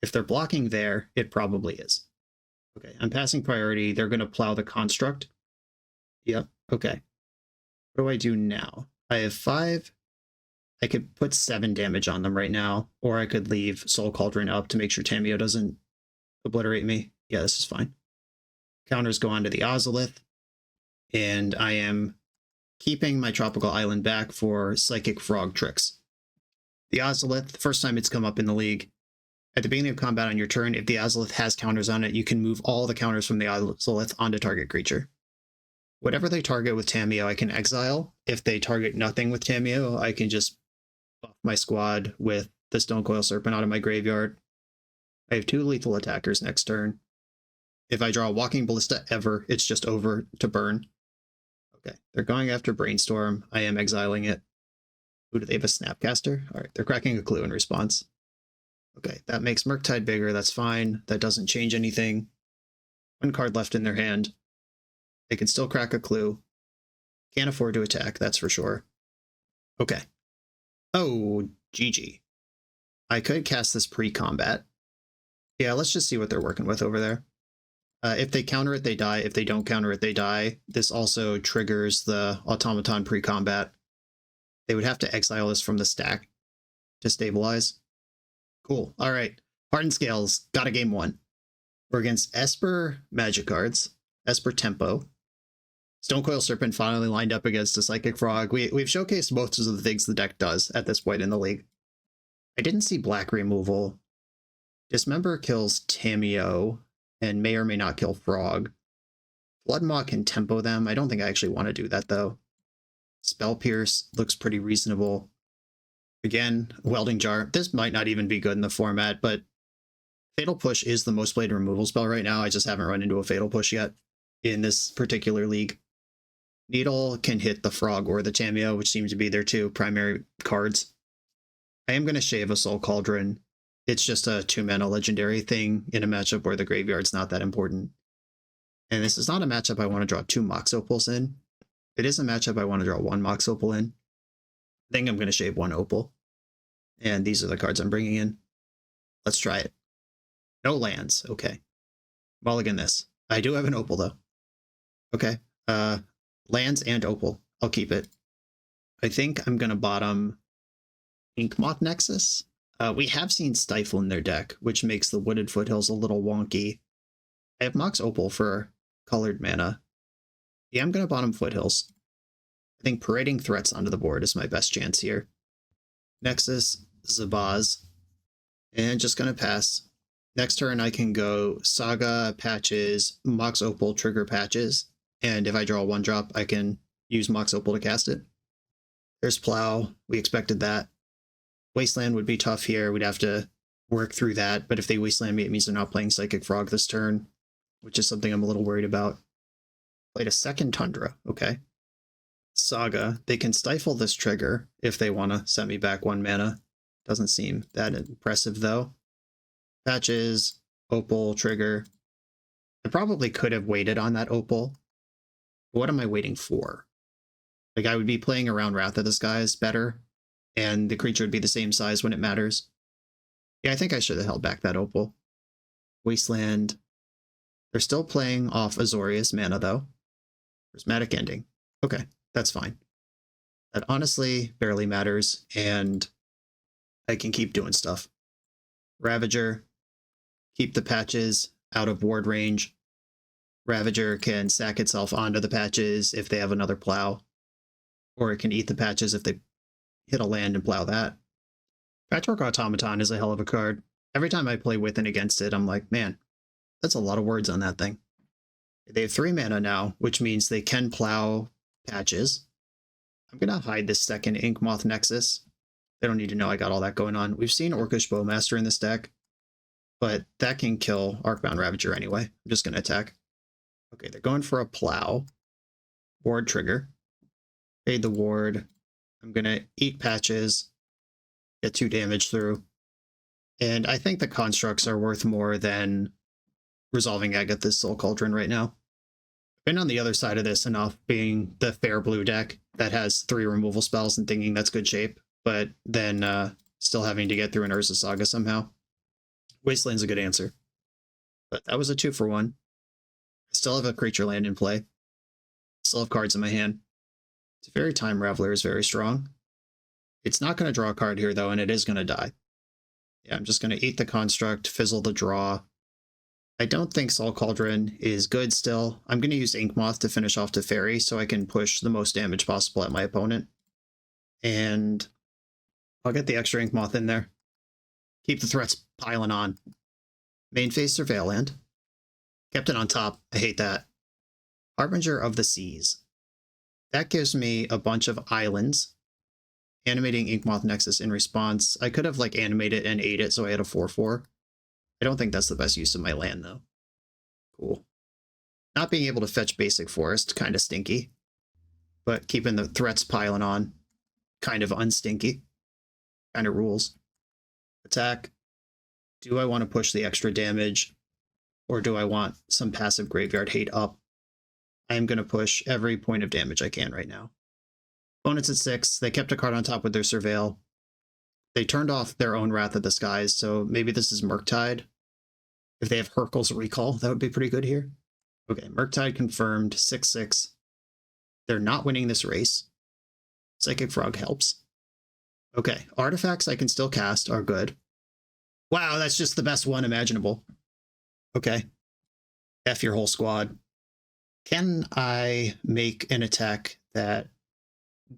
Speaker 2: If they're blocking there, it probably is. Okay, I'm passing priority. They're going to plow the construct. Yep, okay. What do I do now? I have 5. I could put 7 damage on them right now, or I could leave Soul Cauldron up to make sure Tamiyo doesn't obliterate me. Yeah, this is fine. Counters go on to the Ozolith, and I am keeping my Tropical Island back for Psychic Frog tricks. The Ozolith, the first time it's come up in the league, at the beginning of combat on your turn, if the Ozolith has counters on it, you can move all the counters from the Ozolith onto target creature. Whatever they target with Tamiyo, I can exile. If they target nothing with Tamiyo, I can just buff my squad with the Stonecoil Serpent out of my graveyard. I have 2 lethal attackers next turn. If I draw a Walking Ballista ever, it's just over to burn. Okay, they're going after Brainstorm. I am exiling it. Ooh, do they have a Snapcaster? All right, they're cracking a clue in response. Okay, that makes Murktide bigger. That's fine. That doesn't change anything. 1 card left in their hand. They can still crack a clue. Can't afford to attack, that's for sure. Okay. Oh, GG. I could cast this pre-combat. Yeah, let's just see what they're working with over there. If they counter it, they die. If they don't counter it, they die. This also triggers the Automaton pre-combat. They would have to exile this from the stack to stabilize. Cool. All right. Hardened Scales. Got a game 1. We're against Esper Magic cards. Esper Tempo. Stonecoil Serpent finally lined up against a Psychic Frog. We've showcased most of the things the deck does at this point in the league. I didn't see black removal. Dismember kills Tamiyo and may or may not kill Frog. Bloodmaw can tempo them. I don't think I actually want to do that, though. Spell Pierce looks pretty reasonable. Again, Welding Jar. This might not even be good in the format, but Fatal Push is the most played removal spell right now. I just haven't run into a Fatal Push yet in this particular league. Needle can hit the Frog or the Tamiyo, which seem to be their 2 primary cards. I am going to shave a Soul Cauldron. It's just a 2-mana legendary thing in a matchup where the graveyard's not that important. And this is not a matchup I want to draw 2 Mox Opals in. It is a matchup I want to draw 1 Mox Opal in. I think I'm going to shave 1 Opal. And these are the cards I'm bringing in. Let's try it. No lands. Okay. Mulligan this. I do have an Opal, though. Okay. Lands and Opal. I'll keep it. I think I'm going to bottom Inkmoth Nexus. We have seen Stifle in their deck, which makes the Wooded Foothills a little wonky. I have Mox Opal for colored mana. Yeah, I'm going to bottom Foothills. I think parading threats onto the board is my best chance here. Nexus, Zabaz, and just going to pass. Next turn I can go Saga, Patches, Mox Opal, trigger Patches, and if I draw a 1-drop, I can use Mox Opal to cast it. There's Plow. We expected that. Wasteland would be tough here. We'd have to work through that, but if they Wasteland me, it means they're not playing Psychic Frog this turn, which is something I'm a little worried about. Played a second Tundra. Okay. Saga. They can stifle this trigger if they want to send me back 1 mana. Doesn't seem that impressive, though. Patches, Opal, trigger. I probably could have waited on that Opal. What am I waiting for? Like, I would be playing around Wrath of the Skies better, and the creature would be the same size when it matters. Yeah, I think I should have held back that Opal. Wasteland. They're still playing off Azorius mana, though. Prismatic Ending. Okay, that's fine. That honestly barely matters, and I can keep doing stuff. Ravager. Keep the Patches out of ward range. Ravager can sack itself onto the Patches if they have another Plow. Or it can eat the Patches if they hit a land and plow that. Patchwork Automaton is a hell of a card. Every time I play with and against it, I'm like, man, that's a lot of words on that thing. They have 3 mana now, which means they can plow patches. I'm going to hide this second Ink Moth Nexus. They don't need to know I got all that going on. We've seen Orcish Bowmaster in this deck, but that can kill Arcbound Ravager anyway. I'm just going to attack. Okay, they're going for a plow. Ward trigger. Fade the ward. I'm going to eat patches. Get 2 damage through. And I think the constructs are worth more than resolving Agatha's Soul Cauldron right now. Been on the other side of this enough, being the fair blue deck that has 3 removal spells and thinking that's good shape, but then still having to get through an Urza Saga somehow. Wasteland's a good answer. But that was a 2-for-1. I still have a creature land in play. Still have cards in my hand. Fairy Time Raveler is very strong. It's not going to draw a card here, though, and it is going to die. Yeah, I'm just going to eat the construct, fizzle the draw. I don't think Soul Cauldron is good still. I'm going to use Ink Moth to finish off Teferi so I can push the most damage possible at my opponent. And I'll get the extra Ink Moth in there. Keep the threats piling on. Main phase Surveil Land. Kept it on top. I hate that. Harbinger of the Seas. That gives me a bunch of islands. Animating Ink Moth Nexus in response. I could have like animated and ate it so I had a 4/4. I don't think that's the best use of my land, though. Cool. Not being able to fetch basic forest, kind of stinky. But keeping the threats piling on, kind of unstinky. Kind of rules. Attack. Do I want to push the extra damage? Or do I want some passive graveyard hate up? I am going to push every point of damage I can right now. Opponents at 6. They kept a card on top with their Surveil. They turned off their own Wrath of the Skies, so maybe this is Murktide. If they have Hurkyl's Recall, that would be pretty good here. Okay, Murktide confirmed, 6/6. They're not winning this race. Psychic Frog helps. Okay, artifacts I can still cast are good. Wow, that's just the best one imaginable. Okay. F your whole squad. Can I make an attack that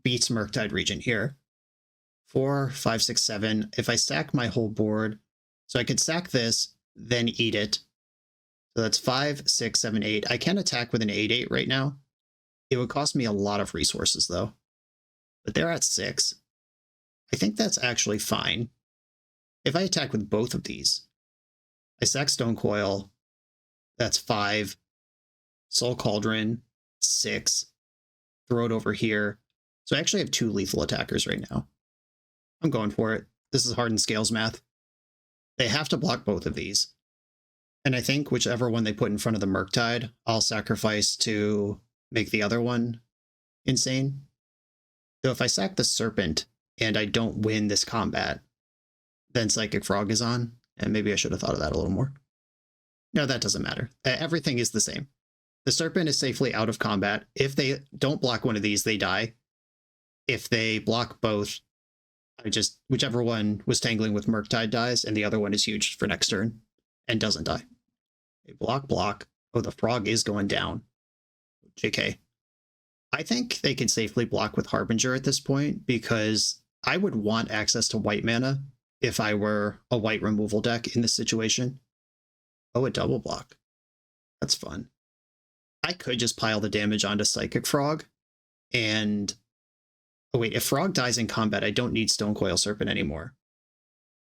Speaker 2: beats Murktide Regent here? 4, 5, 6, 7. If I stack my whole board, so I could stack this, then eat it. So that's 5, 6, 7, 8. I can attack with an 8/8 right now. It would cost me a lot of resources, though. But they're at 6. I think that's actually fine. If I attack with both of these, I sack Stone Coil, that's 5. Soul Cauldron, 6. Throw it over here. So I actually have 2 lethal attackers right now. I'm going for it. This is Hardened Scales math. They have to block both of these. And I think whichever one they put in front of the Murktide, I'll sacrifice to make the other one insane. So if I sack the Serpent and I don't win this combat, then Psychic Frog is on. And maybe I should have thought of that a little more. No, that doesn't matter. Everything is the same. The Serpent is safely out of combat. If they don't block one of these, they die. If they block both, whichever one was tangling with Murktide dies, and the other one is huge for next turn and doesn't die. A block. Oh, the frog is going down. JK. I think they can safely block with Harbinger at this point because I would want access to white mana if I were a white removal deck in this situation. Oh, a double block. That's fun. I could just pile the damage onto Psychic Frog and... Oh wait, if Frog dies in combat, I don't need Stone Coil Serpent anymore.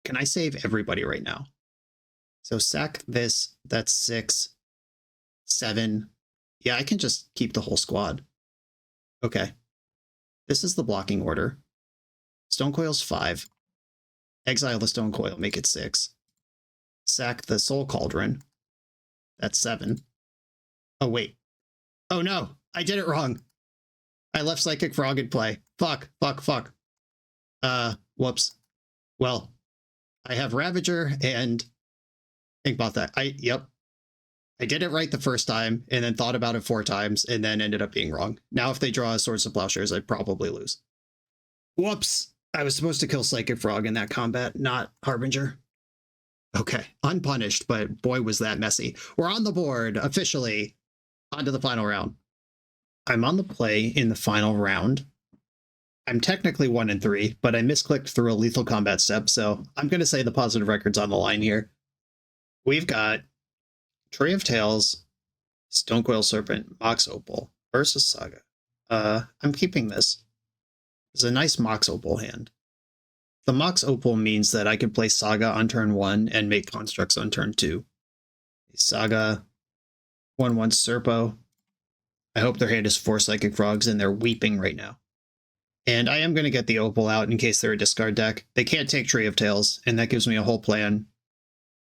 Speaker 2: Can I save everybody right now? So sack this, that's 6, 7. Yeah, I can just keep the whole squad. Okay. This is the blocking order. Stone Coil's 5. Exile the Stone Coil, make it 6. Sack the Soul Cauldron. That's 7. Oh wait. Oh no, I did it wrong. I left Psychic Frog in play. Fuck. Whoops. Well, I have Ravager and think about that. Yep. I did it right the first time and then thought about it 4 times and then ended up being wrong. Now, if they draw a Swords to Plowshares, I'd probably lose. Whoops. I was supposed to kill Psychic Frog in that combat, not Harbinger. Okay. Unpunished, but boy, was that messy. We're on the board officially. On to the final round. I'm on the play in the final round. I'm technically 1-3, but I misclicked through a lethal combat step, so I'm going to say the positive record's on the line here. We've got Tree of Tales, Stonecoil Serpent, Mox Opal versus Saga. I'm keeping this. It's a nice Mox Opal hand. The Mox Opal means that I can play Saga on turn 1 and make constructs on turn 2. Saga, 1/1 Serpo. I hope their hand is 4 Psychic Frogs and they're weeping right now. And I am going to get the Opal out in case they're a discard deck. They can't take Tree of Tales, and that gives me a whole plan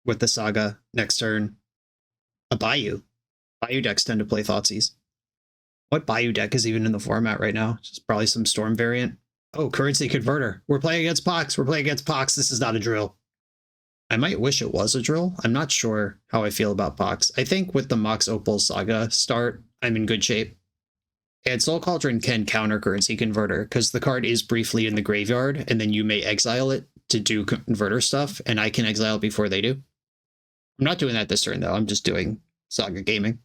Speaker 2: with the Saga next turn. A Bayou. Bayou decks tend to play Thoughtseize. What Bayou deck is even in the format right now? Just probably some Storm variant. Oh, Currency Converter. We're playing against Pox. We're playing against Pox. This is not a drill. I might wish it was a drill. I'm not sure how I feel about Pox. I think with the Mox Opal Saga start, I'm in good shape. And Soul Cauldron can counter Currency Converter because the card is briefly in the graveyard and then you may exile it to do converter stuff and I can exile it before they do. I'm not doing that this turn though. I'm just doing Saga Gaming.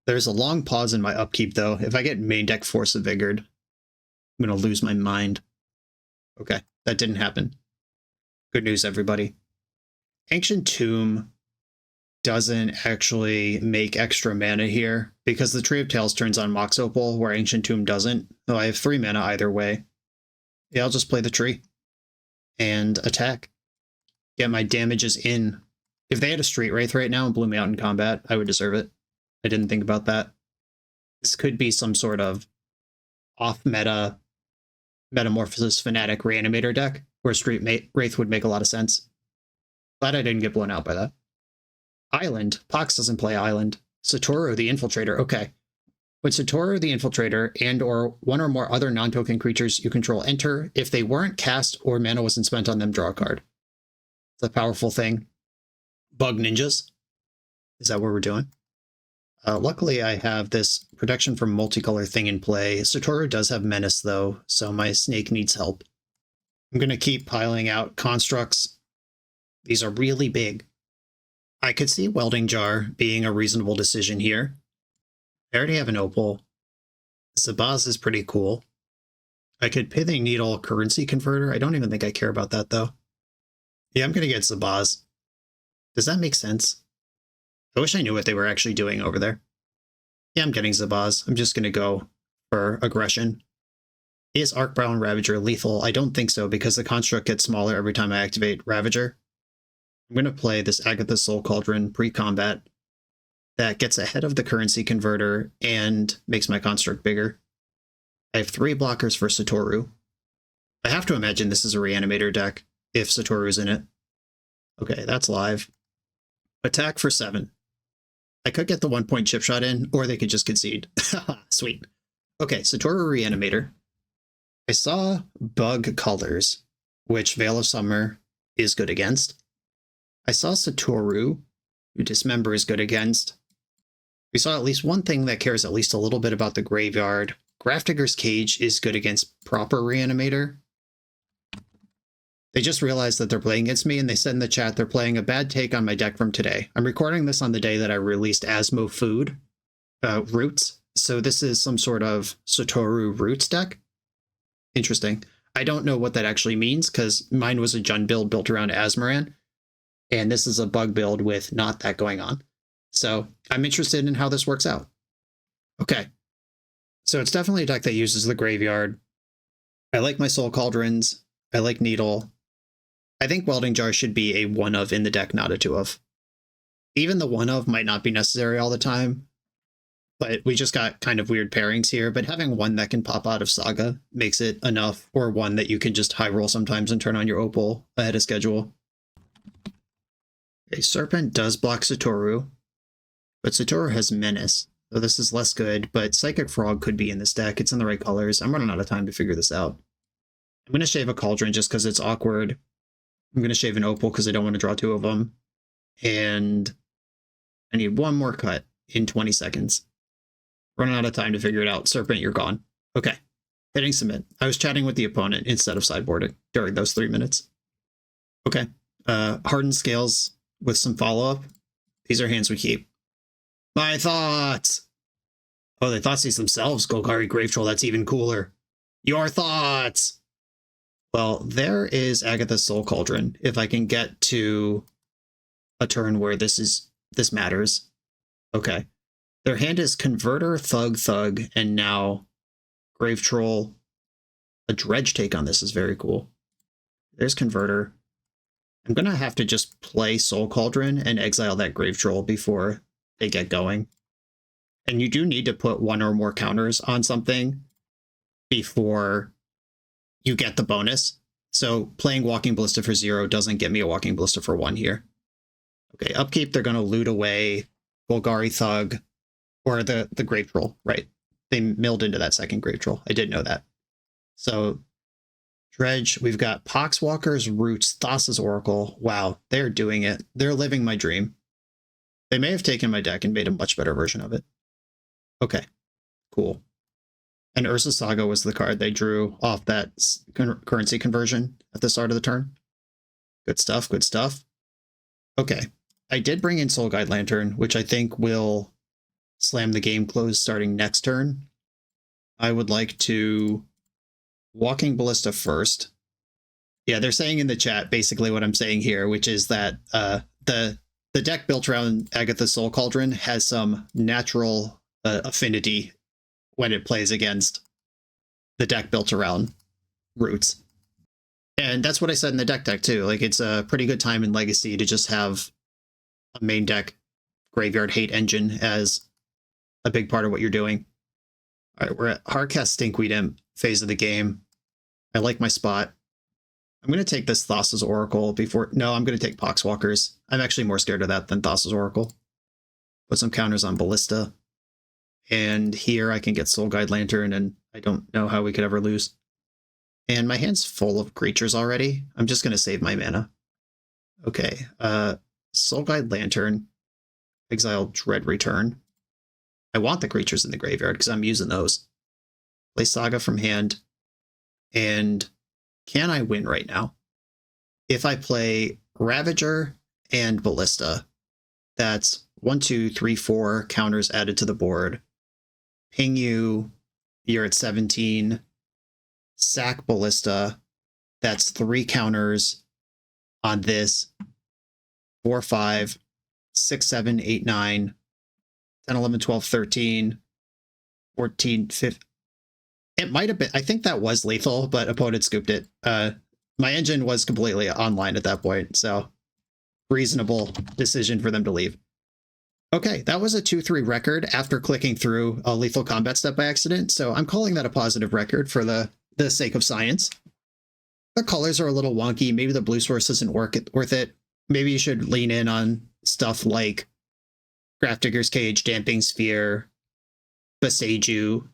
Speaker 2: There's a long pause in my upkeep though. If I get main deck Force of Vigor, I'm going to lose my mind. Okay, that didn't happen. Good news, everybody. Ancient Tomb doesn't actually make extra mana here because the Tree of Tales turns on Mox Opal where Ancient Tomb doesn't. So I have 3 mana either way. Yeah, I'll just play the tree and attack. Get my damages in. If they had a Street Wraith right now and blew me out in combat, I would deserve it. I didn't think about that. This could be some sort of off-meta Metamorphosis Fanatic Reanimator deck where Street Wraith would make a lot of sense. Glad I didn't get blown out by that. Island. Pox doesn't play Island. Satoru the Infiltrator. Okay. When Satoru the Infiltrator and or one or more other non-token creatures you control enter, if they weren't cast or mana wasn't spent on them, draw a card. It's a powerful thing. Bug Ninjas. Is that what we're doing? Luckily, I have this protection from multicolor thing in play. Satoru does have Menace, though, so my snake needs help. I'm going to keep piling out constructs. These are really big. I could see Welding Jar being a reasonable decision here. I already have an Opal. Zabaz is pretty cool. I could Pithing Needle Currency Converter. I don't even think I care about that, though. Yeah, I'm going to get Zabaz. Does that make sense? I wish I knew what they were actually doing over there. Yeah, I'm getting Zabaz. I'm just going to go for aggression. Is Arcbound Ravager lethal? I don't think so, because the construct gets smaller every time I activate Ravager. I'm going to play this Agatha Soul Cauldron pre-combat that gets ahead of the Currency Converter and makes my construct bigger. I have 3 blockers for Satoru. I have to imagine this is a Reanimator deck if Satoru's in it. Okay, that's live. Attack for 7. I could get the 1-point chip shot in, or they could just concede. Sweet. Okay, Satoru Reanimator. I saw Bug Colors, which Veil of Summer is good against. I saw Satoru, who Dismember is good against. We saw at least one thing that cares at least a little bit about the graveyard. Grafdigger's Cage is good against proper Reanimator. They just realized that they're playing against me, and they said in the chat they're playing a bad take on my deck from today. I'm recording this on the day that I released Asmo Food Roots, so this is some sort of Satoru Roots deck. Interesting. I don't know what that actually means, because mine was a Jund build built around Asmoran, and this is a bug build with not that going on. So I'm interested in how this works out. Okay. So it's definitely a deck that uses the graveyard. I like my Soul Cauldrons. I like Needle. I think Welding Jar should be a 1-of in the deck, not a 2-of. Even the 1-of might not be necessary all the time, but we just got kind of weird pairings here, but having one that can pop out of Saga makes it enough, or one that you can just high roll sometimes and turn on your Opal ahead of schedule. Okay, Serpent does block Satoru, but Satoru has Menace, so this is less good, but Psychic Frog could be in this deck. It's in the right colors. I'm running out of time to figure this out. I'm going to shave a Cauldron just because it's awkward. I'm going to shave an Opal because I don't want to draw 2 of them. And I need one more cut in 20 seconds. Running out of time to figure it out. Serpent, you're gone. Okay. Hitting submit. I was chatting with the opponent instead of sideboarding during those 3 minutes. Okay. Hardened Scales with some follow-up. These are hands we keep. My thoughts! Oh, they Thoughtseize themselves. Golgari Grave Troll. That's even cooler. Your thoughts! Well, there is Agatha's Soul Cauldron. If I can get to a turn where this matters. Okay. Their hand is Converter, Thug, and now Grave Troll. A Dredge take on this is very cool. There's Converter. I'm going to have to just play Soul Cauldron and exile that Grave Troll before they get going. And you do need to put one or more counters on something before you get the bonus. So playing Walking Ballista for 0 doesn't get me a Walking Ballista for 1 here. Okay, upkeep, they're going to loot away Golgari Thug or the Grave Troll, right? They milled into that second Grave Troll. I did know that. So Dredge, we've got Poxwalker's Roots, Thassa's Oracle. Wow, they're doing it. They're living my dream. They may have taken my deck and made a much better version of it. Okay, cool. And Ursa Saga was the card they drew off that currency conversion at the start of the turn. Good stuff, good stuff. Okay, I did bring in Soul Guide Lantern, which I think will slam the game closed starting next turn. I would like to Walking Ballista first. Yeah, they're saying in the chat basically what I'm saying here, which is that the deck built around Agatha's Soul Cauldron has some natural affinity when it plays against the deck built around Roots. And that's what I said in the deck too. Like, it's a pretty good time in Legacy to just have a main deck Graveyard Hate Engine as a big part of what you're doing. All right, we're at Hardcast Stinkweed Imp phase of the game. I like my spot. I'm going to take this Thassa's Oracle before... No, I'm going to take Poxwalkers. I'm actually more scared of that than Thassa's Oracle. Put some counters on Ballista. And here I can get Soul Guide Lantern, and I don't know how we could ever lose. And my hand's full of creatures already. I'm just going to save my mana. Okay, Soul Guide Lantern. Exile Dread Return. I want the creatures in the graveyard because I'm using those. Play Saga from hand. And can I win right now? If I play Ravager and Ballista, that's 1, 2, 3, 4 counters added to the board. Ping you, you're at 17. Sack Ballista, that's 3 counters on this. 4, 5, 6, 7, 8, 9, 10, 11, 12, 13, 14, 15. It might have been, I think that was lethal, but opponent scooped it. My engine was completely online at that point, so reasonable decision for them to leave. Okay, that was a 2-3 record after clicking through a lethal combat step by accident, so I'm calling that a positive record for the sake of science. The colors are a little wonky. Maybe the blue source isn't worth it. Maybe you should lean in on stuff like Grafdigger's Cage, Damping Sphere, Beseiju,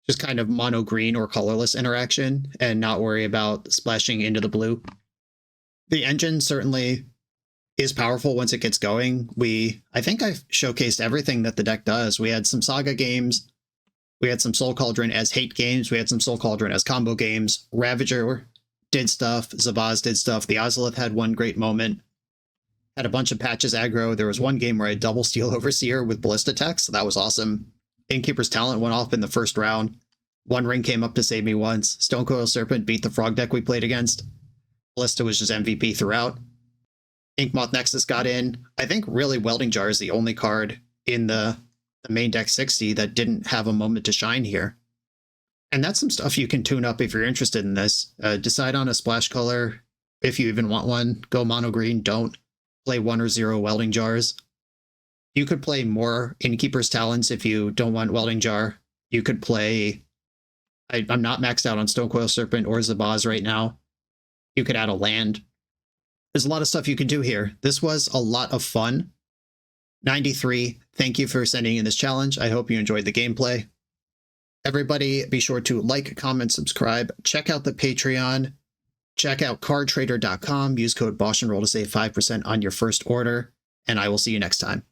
Speaker 2: just kind of mono green or colorless interaction, and not worry about splashing into the blue. The engine certainly is powerful once it gets going. I think I've showcased everything that the deck does. We had some Saga games. We had some Soul Cauldron as hate games. We had some Soul Cauldron as combo games. Ravager did stuff. Zabaz did stuff. The Ozolith had one great moment. Had a bunch of patches aggro. There was one game where I double Steel Overseer with Ballista Tech, so that was awesome. Innkeeper's Talent went off in the first round. One ring came up to save me once. Stonecoil Serpent beat the frog deck we played against. Ballista was just MVP throughout. Inkmoth Nexus got in. I think really Welding Jar is the only card in the main deck 60 that didn't have a moment to shine here. And that's some stuff you can tune up if you're interested in this. Decide on a splash color if you even want one. Go mono green. Don't play 1 or 0 Welding Jars. You could play more Innkeeper's Talents if you don't want Welding Jar. You could play... I'm not maxed out on Stonecoil Serpent or Zabaz right now. You could add a land. There's a lot of stuff you can do here. This was a lot of fun. 93, thank you for sending in this challenge. I hope you enjoyed the gameplay. Everybody, be sure to like, comment, subscribe. Check out the Patreon. Check out cardtrader.com. Use code BoshNRoll to save 5% on your first order. And I will see you next time.